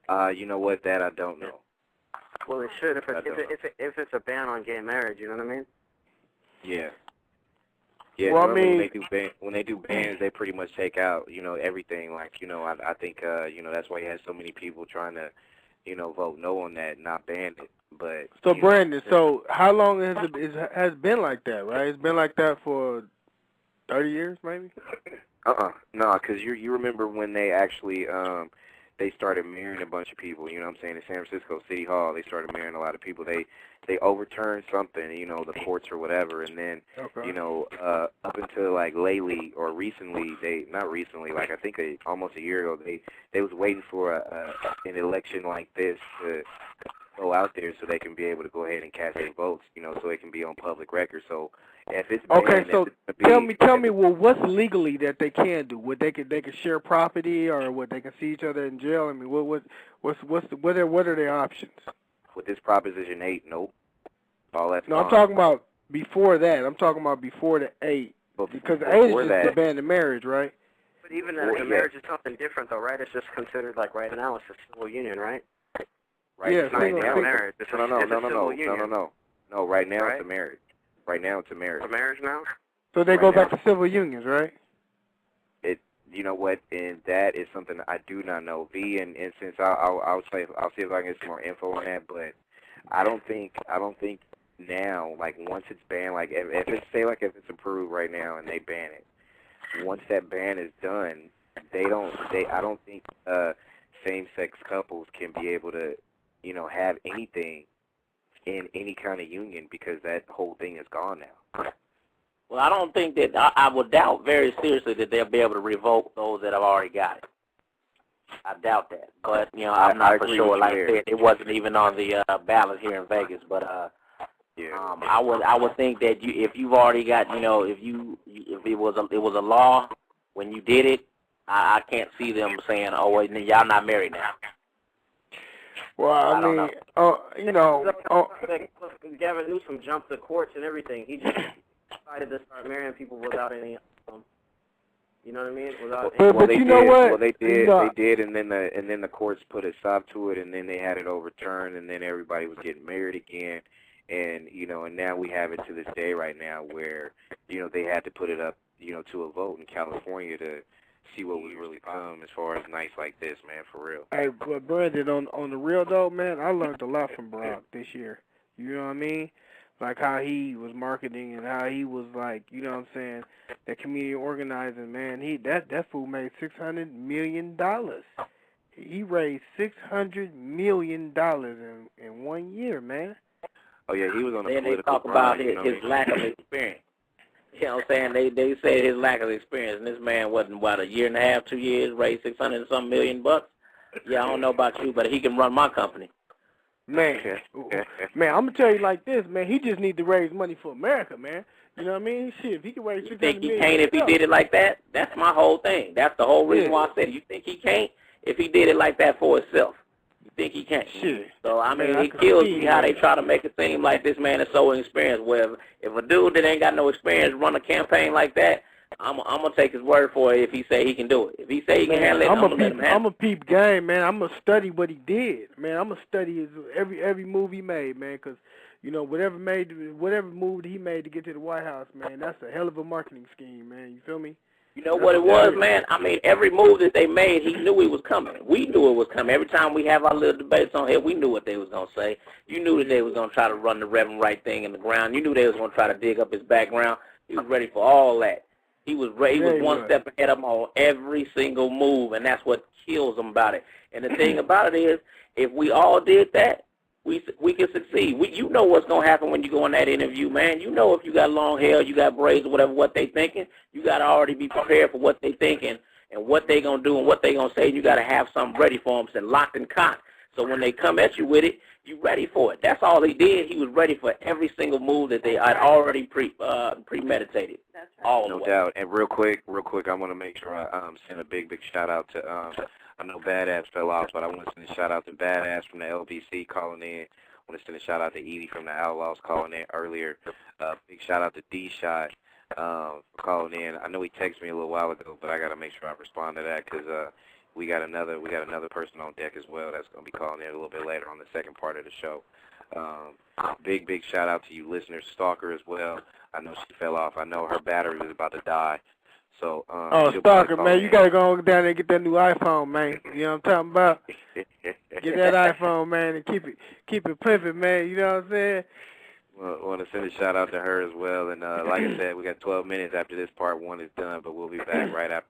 You know what? That I don't know. Well, it should if it's a ban on gay marriage. You know what I mean? Yeah. Yeah. Well, normally when they do bans, they pretty much take out everything. Like I think that's why you have so many people trying to vote no on that, not ban it. But so Brandon, so how long has it been like that? Right? It's been like that for 30 years, maybe. No, because you remember when they actually they started marrying a bunch of people, you know what I'm saying, in San Francisco City Hall. They started marrying a lot of people. They overturned something, the courts or whatever, and then, up until, like, lately or recently, not recently, like I think almost a year ago, they was waiting for an election like this to go out there so they can be able to go ahead and cast their votes, so it can be on public record. So if it's banned, so tell me, well, what's legally that they can do? Would they could share property, or would they can see each other in jail? I mean, what are their options? With this Proposition 8, nope. All that's no, gone. I'm talking about before that. I'm talking about before the 8, because the 8 is just to ban the marriage, right? But even the marriage is something different, though, right? It's just considered like right now it's a civil union, right? Right. Yeah, right now, marriage. No. Right now it's a marriage. Right now it's a marriage. A marriage now? So they go back to civil unions, right? You know what? And that is something I do not know. And since I'll see if I can get some more info on that. But I don't think now, like once it's banned, like if it's approved right now and they ban it, once that ban is done, I don't think same-sex couples can be able to have anything in any kind of union because that whole thing is gone now. Well, I don't think that I would doubt very seriously that they'll be able to revoke those that have already got it. I doubt that, but I'm not for sure. Like I said, it wasn't even on the ballot here in Vegas, but I would think that if you've already got if it was a law when you did it, I can't see them saying, oh wait, y'all not married now. Well, I mean, Gavin Newsom jumped the courts and everything. He just decided to start marrying people without any, you know what I mean? But you know what? Well, they did, and then the courts put a stop to it, and then they had it overturned, and then everybody was getting married again, and and now we have it to this day right now where they had to put it up to a vote in California to see what was really come as far as nights like this, man, for real. Hey, but Brandon, on the real though, man, I learned a lot from Barack this year. You know what I mean? Like how he was marketing and how he was like, you know what I'm saying, that community organizing, man. That fool made $600 million. He raised $600 million in 1 year, man. Oh yeah, he was on the political. They talk grind, about his lack of experience. You know what I'm saying? They say his lack of experience, and this man wasn't, a year and a half, 2 years, raised $600 and some million bucks. Yeah, I don't know about you, but he can run my company. Man, I'm gonna tell you like this, man. He just need to raise money for America, man. You know what I mean? Shit, if he can raise $600 million. You think he can't if he did it like that? That's my whole thing. That's the whole reason why I said, you think he can't if he did it like that for himself? You think he can't? Shit. So, I mean, it kills me how they try to make it seem like this man is so inexperienced. Where if a dude that ain't got no experience run a campaign like that, I'm gonna take his word for it if he say he can do it. If he say he can handle it, I'm gonna let him handle it. I'm a peep game, man. I'm gonna study what he did, man. I'm gonna study every move he made, man. Cause whatever move he made to get to the White House, man, that's a hell of a marketing scheme, man. You feel me? You know what it was, man? I mean, every move that they made, he knew it was coming. We knew it was coming. Every time we have our little debates on here, we knew what they was going to say. You knew that they was going to try to run the Reverend Right thing in the ground. You knew they was going to try to dig up his background. He was ready for all that. He was ready. He was one step ahead of them on every single move, and that's what kills him about it. And the thing about it is, if we all did that, we can succeed. You know what's going to happen when you go in that interview, man. You know if you got long hair, you got braids or whatever, what they thinking. You got to already be prepared for what they thinking and what they going to do and what they going to say. You got to have something ready for them, and locked and cocked. So when they come at you with it, you ready for it. That's all he did. He was ready for every single move that they had already premeditated. That's right. All no doubt. And real quick, I want to make sure I send a big shout out to I know Badass fell off, but I want to send a shout out to Badass from the LBC calling in. I want to send a shout out to Edie from the Outlaws calling in earlier. Big shout out to D-Shot for calling in. I know he texted me a little while ago, but I got to make sure I respond to that because we got another person on deck as well that's going to be calling in a little bit later on the second part of the show. Big shout out to you listeners. Stalker as well. I know she fell off. I know her battery was about to die. So, Stalker, man, you got to go down there and get that new iPhone, man. You know what I'm talking about? Get that iPhone, man, and keep it pimping, man. You know what I'm saying? Well, I want to send a shout out to her as well. And like I said, we got 12 minutes after this part one is done, but we'll be back right after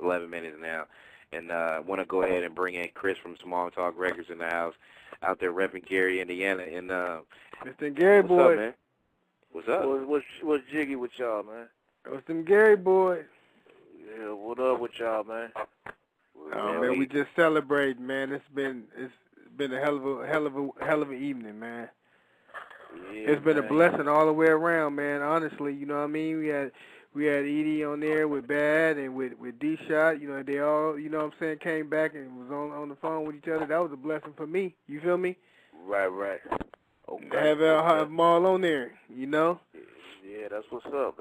11 minutes now. And I want to go ahead and bring in Chris from Small Talk Records in the house out there repping Gary, Indiana. And Mr. Gary what's boy. up, man? What's up? What's jiggy with y'all, man? What's them Gary boys? Yeah, what up with y'all, man? Oh man, we just celebrating, man. It's been a hell of an evening, man. Yeah, it's been a blessing all the way around, man. Honestly, you know what I mean. We had Edie on there with Bad and with D-Shot. You know, they all, you know what I'm saying, came back and was on the phone with each other. That was a blessing for me. You feel me? Right. Okay. Have them all on there, you know. Yeah, that's what's up.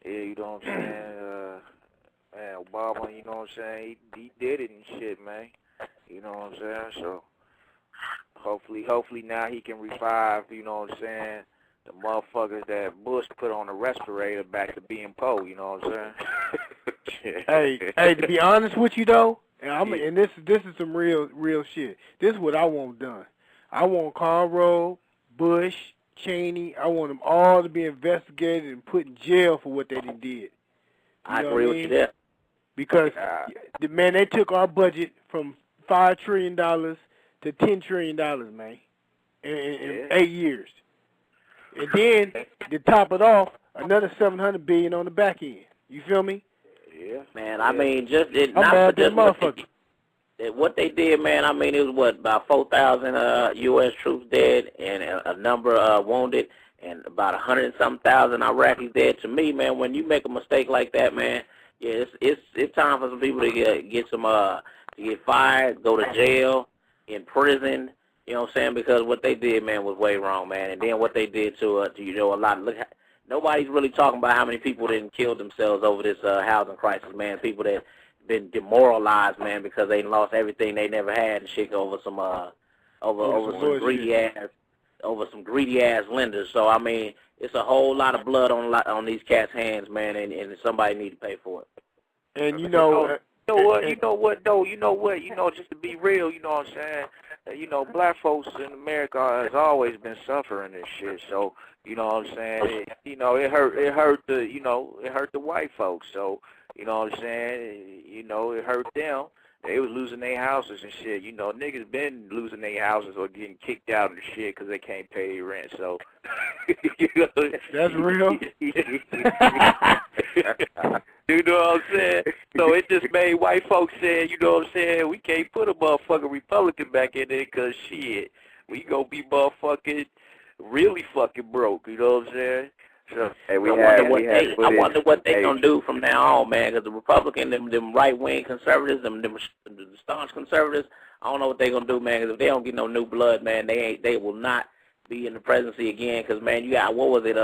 Yeah, you know what I'm saying? Man, Obama, you know what I'm saying? He did it and shit, man. You know what I'm saying? So, hopefully now he can revive, you know what I'm saying, the motherfuckers that Bush put on the respirator back to being Poe, you know what I'm saying? Hey, to be honest with you, though, and this is some real shit. This is what I want done. I want Carl, Bush, Cheney, I want them all to be investigated and put in jail for what they did. I agree with you there. Because, man, they took our budget from $5 trillion to $10 trillion, man, in 8 years. And then, to top it off, another $700 billion on the back end. You feel me? Yeah. Man, I mean, what they did, man, I mean, it was, about 4,000 U.S. troops dead and a number wounded and about 100-something thousand Iraqis dead. To me, man, when you make a mistake like that, man, yeah, it's time for some people to get fired, go to jail, in prison, you know what I'm saying, because what they did, man, was way wrong, man. And then what they did to a lot, nobody's really talking about how many people didn't kill themselves over this housing crisis, man, people that been demoralized, man, because they lost everything they never had and shit over some greedy ass lenders. So I mean, it's a whole lot of blood on these cats' hands, man, and somebody need to pay for it. And you know what, just to be real, you know what I'm saying, black folks in America has always been suffering this shit. So, you know what I'm saying, it hurt the white folks. So, you know what I'm saying, it hurt them. They was losing their houses and shit. Niggas been losing their houses or getting kicked out and shit because they can't pay their rent. So, that's real. You know what I'm saying? So it just made white folks say, you know what I'm saying, we can't put a motherfucking Republican back in there because shit, we gonna be motherfucking really fucking broke. You know what I'm saying? So, I wonder what they gonna do from now on, man. Because the Republican, them right wing conservatives, them staunch conservatives, I don't know what they gonna do, man. Because if they don't get no new blood, man, they will not be in the presidency again. Because man, you got what was it?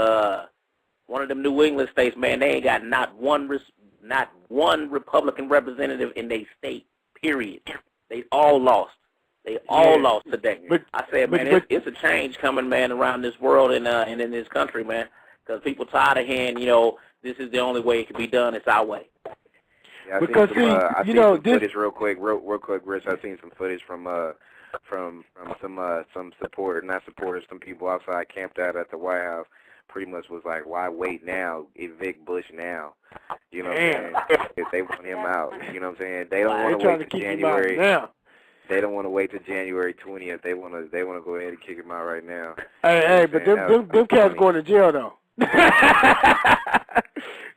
one of them New England states, man, they ain't got not one Republican representative in their state, period. They all lost. They all lost today. I said, man, it's a change coming, man, around this world and in this country, man, because people tired of hearing, you know, this is the only way it can be done. It's our way. Yeah, I seen some footage real quick, Rich. I seen some footage from some some people outside camped out at the White House. Pretty much was like, why wait now? Evict Bush now. You know what I'm saying? If they want him out, you know what I'm saying? They don't want to wait till January. They don't want to wait till January 20th. They want to go ahead and kick him out right now. Hey, but them cats going to jail though.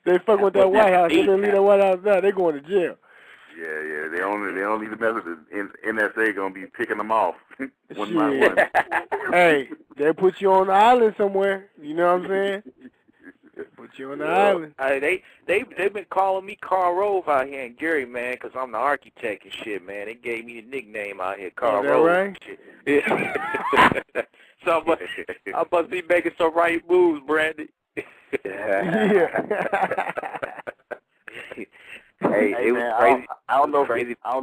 They fuck with that White House. They leave that White House now. They going to jail. Yeah. They only the message is NSA gonna be picking them off one by one. Hey, they put you on the island somewhere. You know what I'm saying? Put you on the island. Hey, they've been calling me Carl Rove out here in Gary, man, because I'm the architect and shit, man. They gave me the nickname out here, Carl Rove. Right? Yeah. So I must be making some right moves, Brandon. Yeah. Hey, it was man, crazy. I don't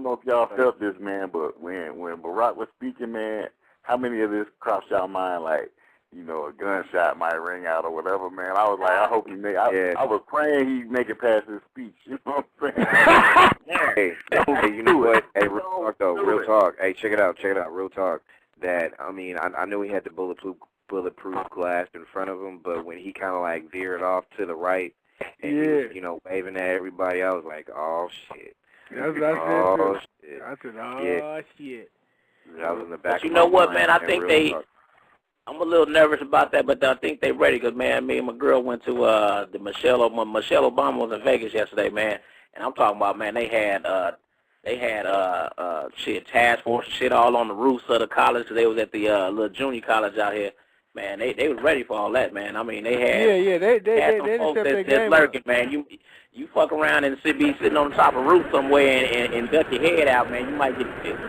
know if y'all felt this, man, but when Barack was speaking, man, how many of this crossed y'all mind, like, you know, a gunshot might ring out or whatever, man? I was like, I hope he make. I was praying he'd make it past his speech. You know what I'm saying? Hey, you know what? Hey, real talk though. Real talk. Hey, check it out. Real talk. That I know he had the bulletproof glass in front of him, but when he kind of like veered off to the right. And he was, you know, waving at everybody. I was like, oh, shit. That's what I said, shit. I said, oh, shit. I was in the back But you know what, man? I think I'm a little nervous about that, but I think they ready because, man, me and my girl went to the Michelle Obama was in Vegas yesterday, man. And I'm talking about, man, they had task force and shit all on the roofs of the college because they was at the little junior college out here. Man, they was ready for all that, man. I mean, they had some folks that's lurking, man. You fuck around and be sitting on the top of a roof somewhere and duck your head out, man. You might get killed.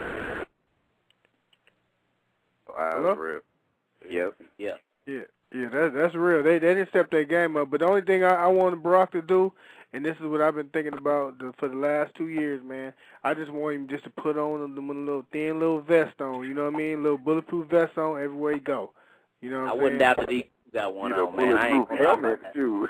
Wow, that's real. Yep. Yeah, that's real. They didn't step their game up. But the only thing I wanted Barack to do, and this is what I've been thinking about for the last 2 years, man. I just want him just to put on a little thin little vest on. You know what I mean? Little bulletproof vest on everywhere he go. You know what I'm saying? I wouldn't doubt that he got one on, man. I ain't helmet too.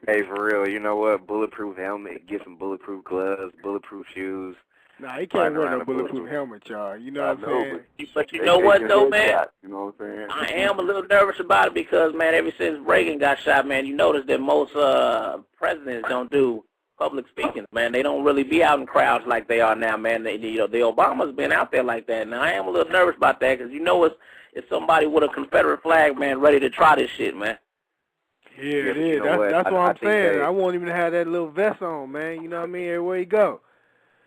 Hey, for real, you know what? Bulletproof helmet, get some bulletproof gloves, bulletproof shoes. Nah, he can't wear no bulletproof helmet, y'all. You know what I'm saying? But you know what, though, man? You know what I'm saying? I am a little nervous about it because, man, ever since Reagan got shot, man, you notice that most presidents don't do public speaking, man. They don't really be out in crowds like they are now, man. The Obama's been out there like that. Now, I am a little nervous about that because, you know, it's somebody with a Confederate flag, man, ready to try this shit, man. Yeah, it is. That's what I'm saying. I won't even have that little vest on, man. You know what I mean? Everywhere you go.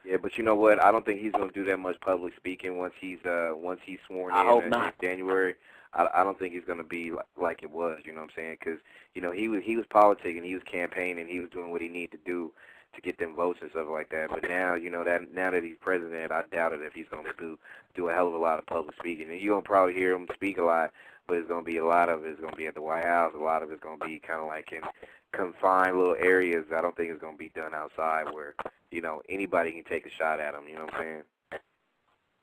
Yeah, but you know what? I don't think he's gonna do that much public speaking once he's sworn in January. I don't think he's gonna be like it was. You know what I'm saying? Because you know he was politicking, he was campaigning, he was doing what he needed to do to get them votes and stuff like that. But now, you know, now that he's president, I doubt it if he's gonna do a hell of a lot of public speaking. And you're gonna probably hear him speak a lot, but it's gonna be a lot of it's gonna be at the White House. A lot of it's gonna be kind of like in confined little areas. I don't think it's gonna be done outside where, you know, anybody can take a shot at him. You know what I'm saying?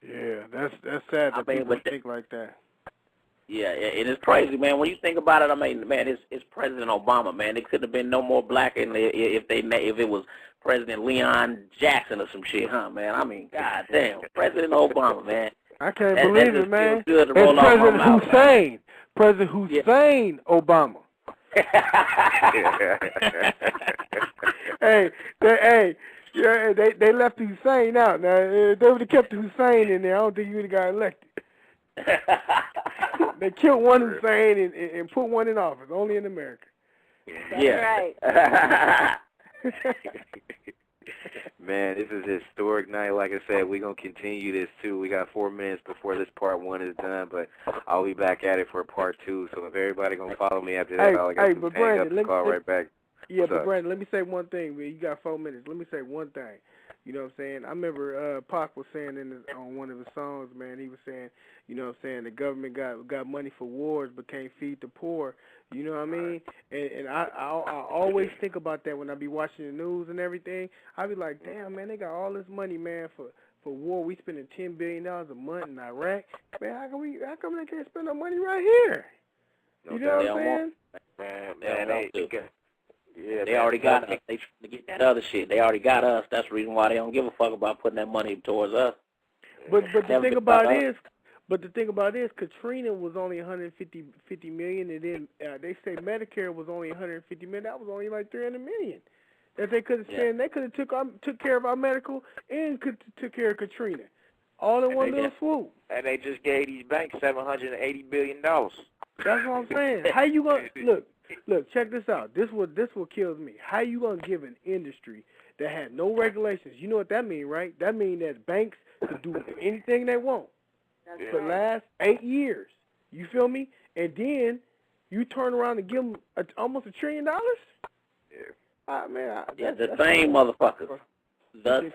Yeah, that's sad that people think like that. Yeah, it is crazy, man. When you think about it, I mean, man, it's President Obama, man. There could have been no more black if it was President Leon Jackson or some shit, huh, man? I mean, goddamn, President Obama, man. I can't believe it, man. It's President Hussein Obama. They left the Hussein out. Now, if they would have kept the Hussein in there, I don't think he would have got elected. They killed one Hussein and put one in office, only in America. That's right. Man, this is a historic night. Like I said, we're going to continue this, too. We got 4 minutes before this part 1 is done, but I'll be back at it for part 2. So if everybody going to follow me after that, I'll get some hang up the call right back. Yeah, What's but up? Brandon, let me say one thing, man. You got 4 minutes. Let me say one thing. You know what I'm saying? I remember Pac was saying on one of his songs, man, he was saying, you know what I'm saying, the government got money for wars but can't feed the poor. You know what I mean? And I always think about that when I be watching the news and everything. I be like, damn, man, they got all this money, man, for war. We spending $10 billion a month in Iraq. Man, how come they can't spend no money right here? No You know doubt. what I'm saying? They already got us. They trying to get that other shit. They already got us. That's the reason why they don't give a fuck about putting that money towards us. But the thing about it is, Katrina was only 150 million, and then they say Medicare was only 150 million. That was only like 300 million that they could have spent. They could have took care of our medical and took care of Katrina, all in one little swoop. And they just gave these banks $780 billion. That's what I'm saying. How you gonna look? Check this out. This what kills me. How you gonna give an industry that had no regulations? You know what that mean, right? That mean that banks could do anything they want for the last 8 years. You feel me? And then you turn around and give them almost $1 trillion. Yeah. Man. The same motherfuckers that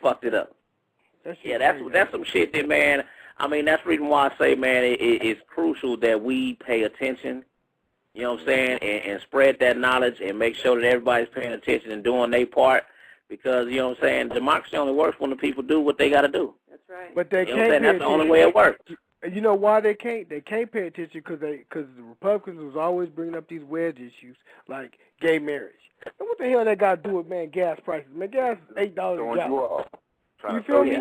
fucked it up. That's some shit that, man. I mean, that's the reason why I say, man, it's crucial that we pay attention, you know what I'm saying, and spread that knowledge and make sure that everybody's paying attention and doing their part, because, you know what I'm saying, democracy only works when the people do what they got to do. That's right. But they you know can't. What I'm saying? That's the only way it works. You know why they can't? They can't pay attention because the Republicans was always bringing up these wedge issues like gay marriage. And what the hell they got to do with, man, gas prices? Man, gas is $8 a gallon. You feel me?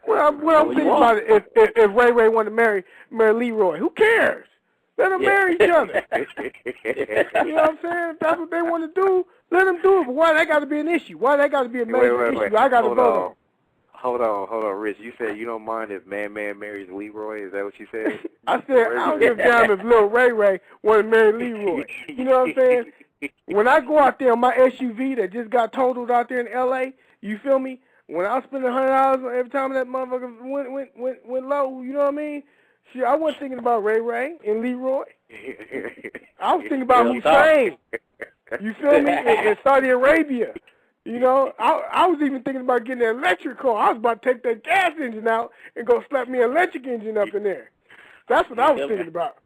Well, I'm thinking about it. If Ray Ray wanted to marry Leroy, who cares? Let them marry each other. You know what I'm saying? If that's what they want to do, let them do it. But why that got to be an issue? Why that got to be a major issue? I got to vote on. Hold on, Rich. You said you don't mind if Man marries Leroy? Is that what you said? I said I don't give a damn if little Ray wanted to marry Leroy. You know what I'm saying? When I go out there on my SUV that just got totaled out there in L.A., you feel me? When I spend $100 every time that motherfucker went low, you know what I mean? Shit, I wasn't thinking about Ray and Leroy. I was thinking about Hussein. You feel me? In Saudi Arabia. You know, I was even thinking about getting an electric car. I was about to take that gas engine out and go slap me an electric engine up in there. That's what I was thinking about.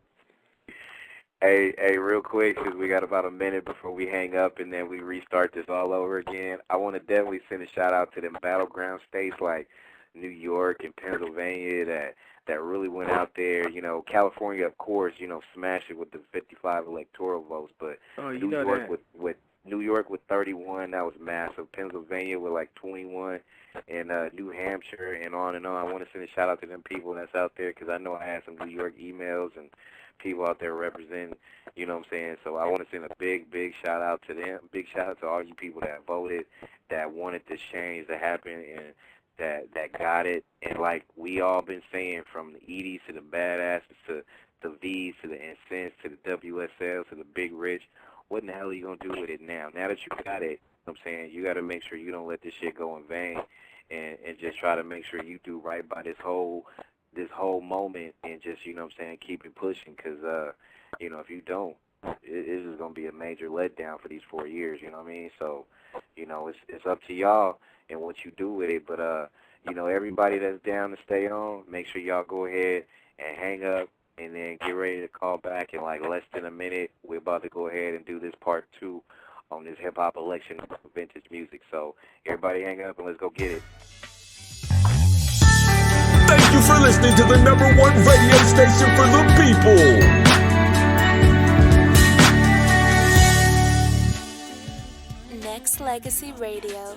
Hey, real quick, because we got about a minute before we hang up and then we restart this all over again. I want to definitely send a shout-out to them battleground states like New York and Pennsylvania that really went out there. You know, California, of course, you know, smashed it with the 55 electoral votes, but New York with 31, that was massive. Pennsylvania with like 21, and New Hampshire, and on and on. I want to send a shout-out to them people that's out there because I know I had some New York emails and people out there representing, you know what I'm saying? So I want to send a big shout out to them. Big shout out to all you people that voted, that wanted this change to happen, and that got it. And like we all been saying, from the Eddies to the badasses to the V's to the incensed to the WSLs to the big rich, what in the hell are you going to do with it now? Now that you got it, you know what I'm saying, you got to make sure you don't let this shit go in vain, and just try to make sure you do right by this whole moment, and just, you know what I'm saying, keep it pushing, because, you know, if you don't, it is going to be a major letdown for these 4 years, you know what I mean? So, you know, it's up to y'all and what you do with it, but, you know, everybody that's down to stay on, make sure y'all go ahead and hang up, and then get ready to call back in like less than a minute. We're about to go ahead and do this part 2 on this hip-hop election of vintage music. So everybody hang up and let's go get it. Thank you for listening to the #1 radio station for the people. Nexxlegacy Radio.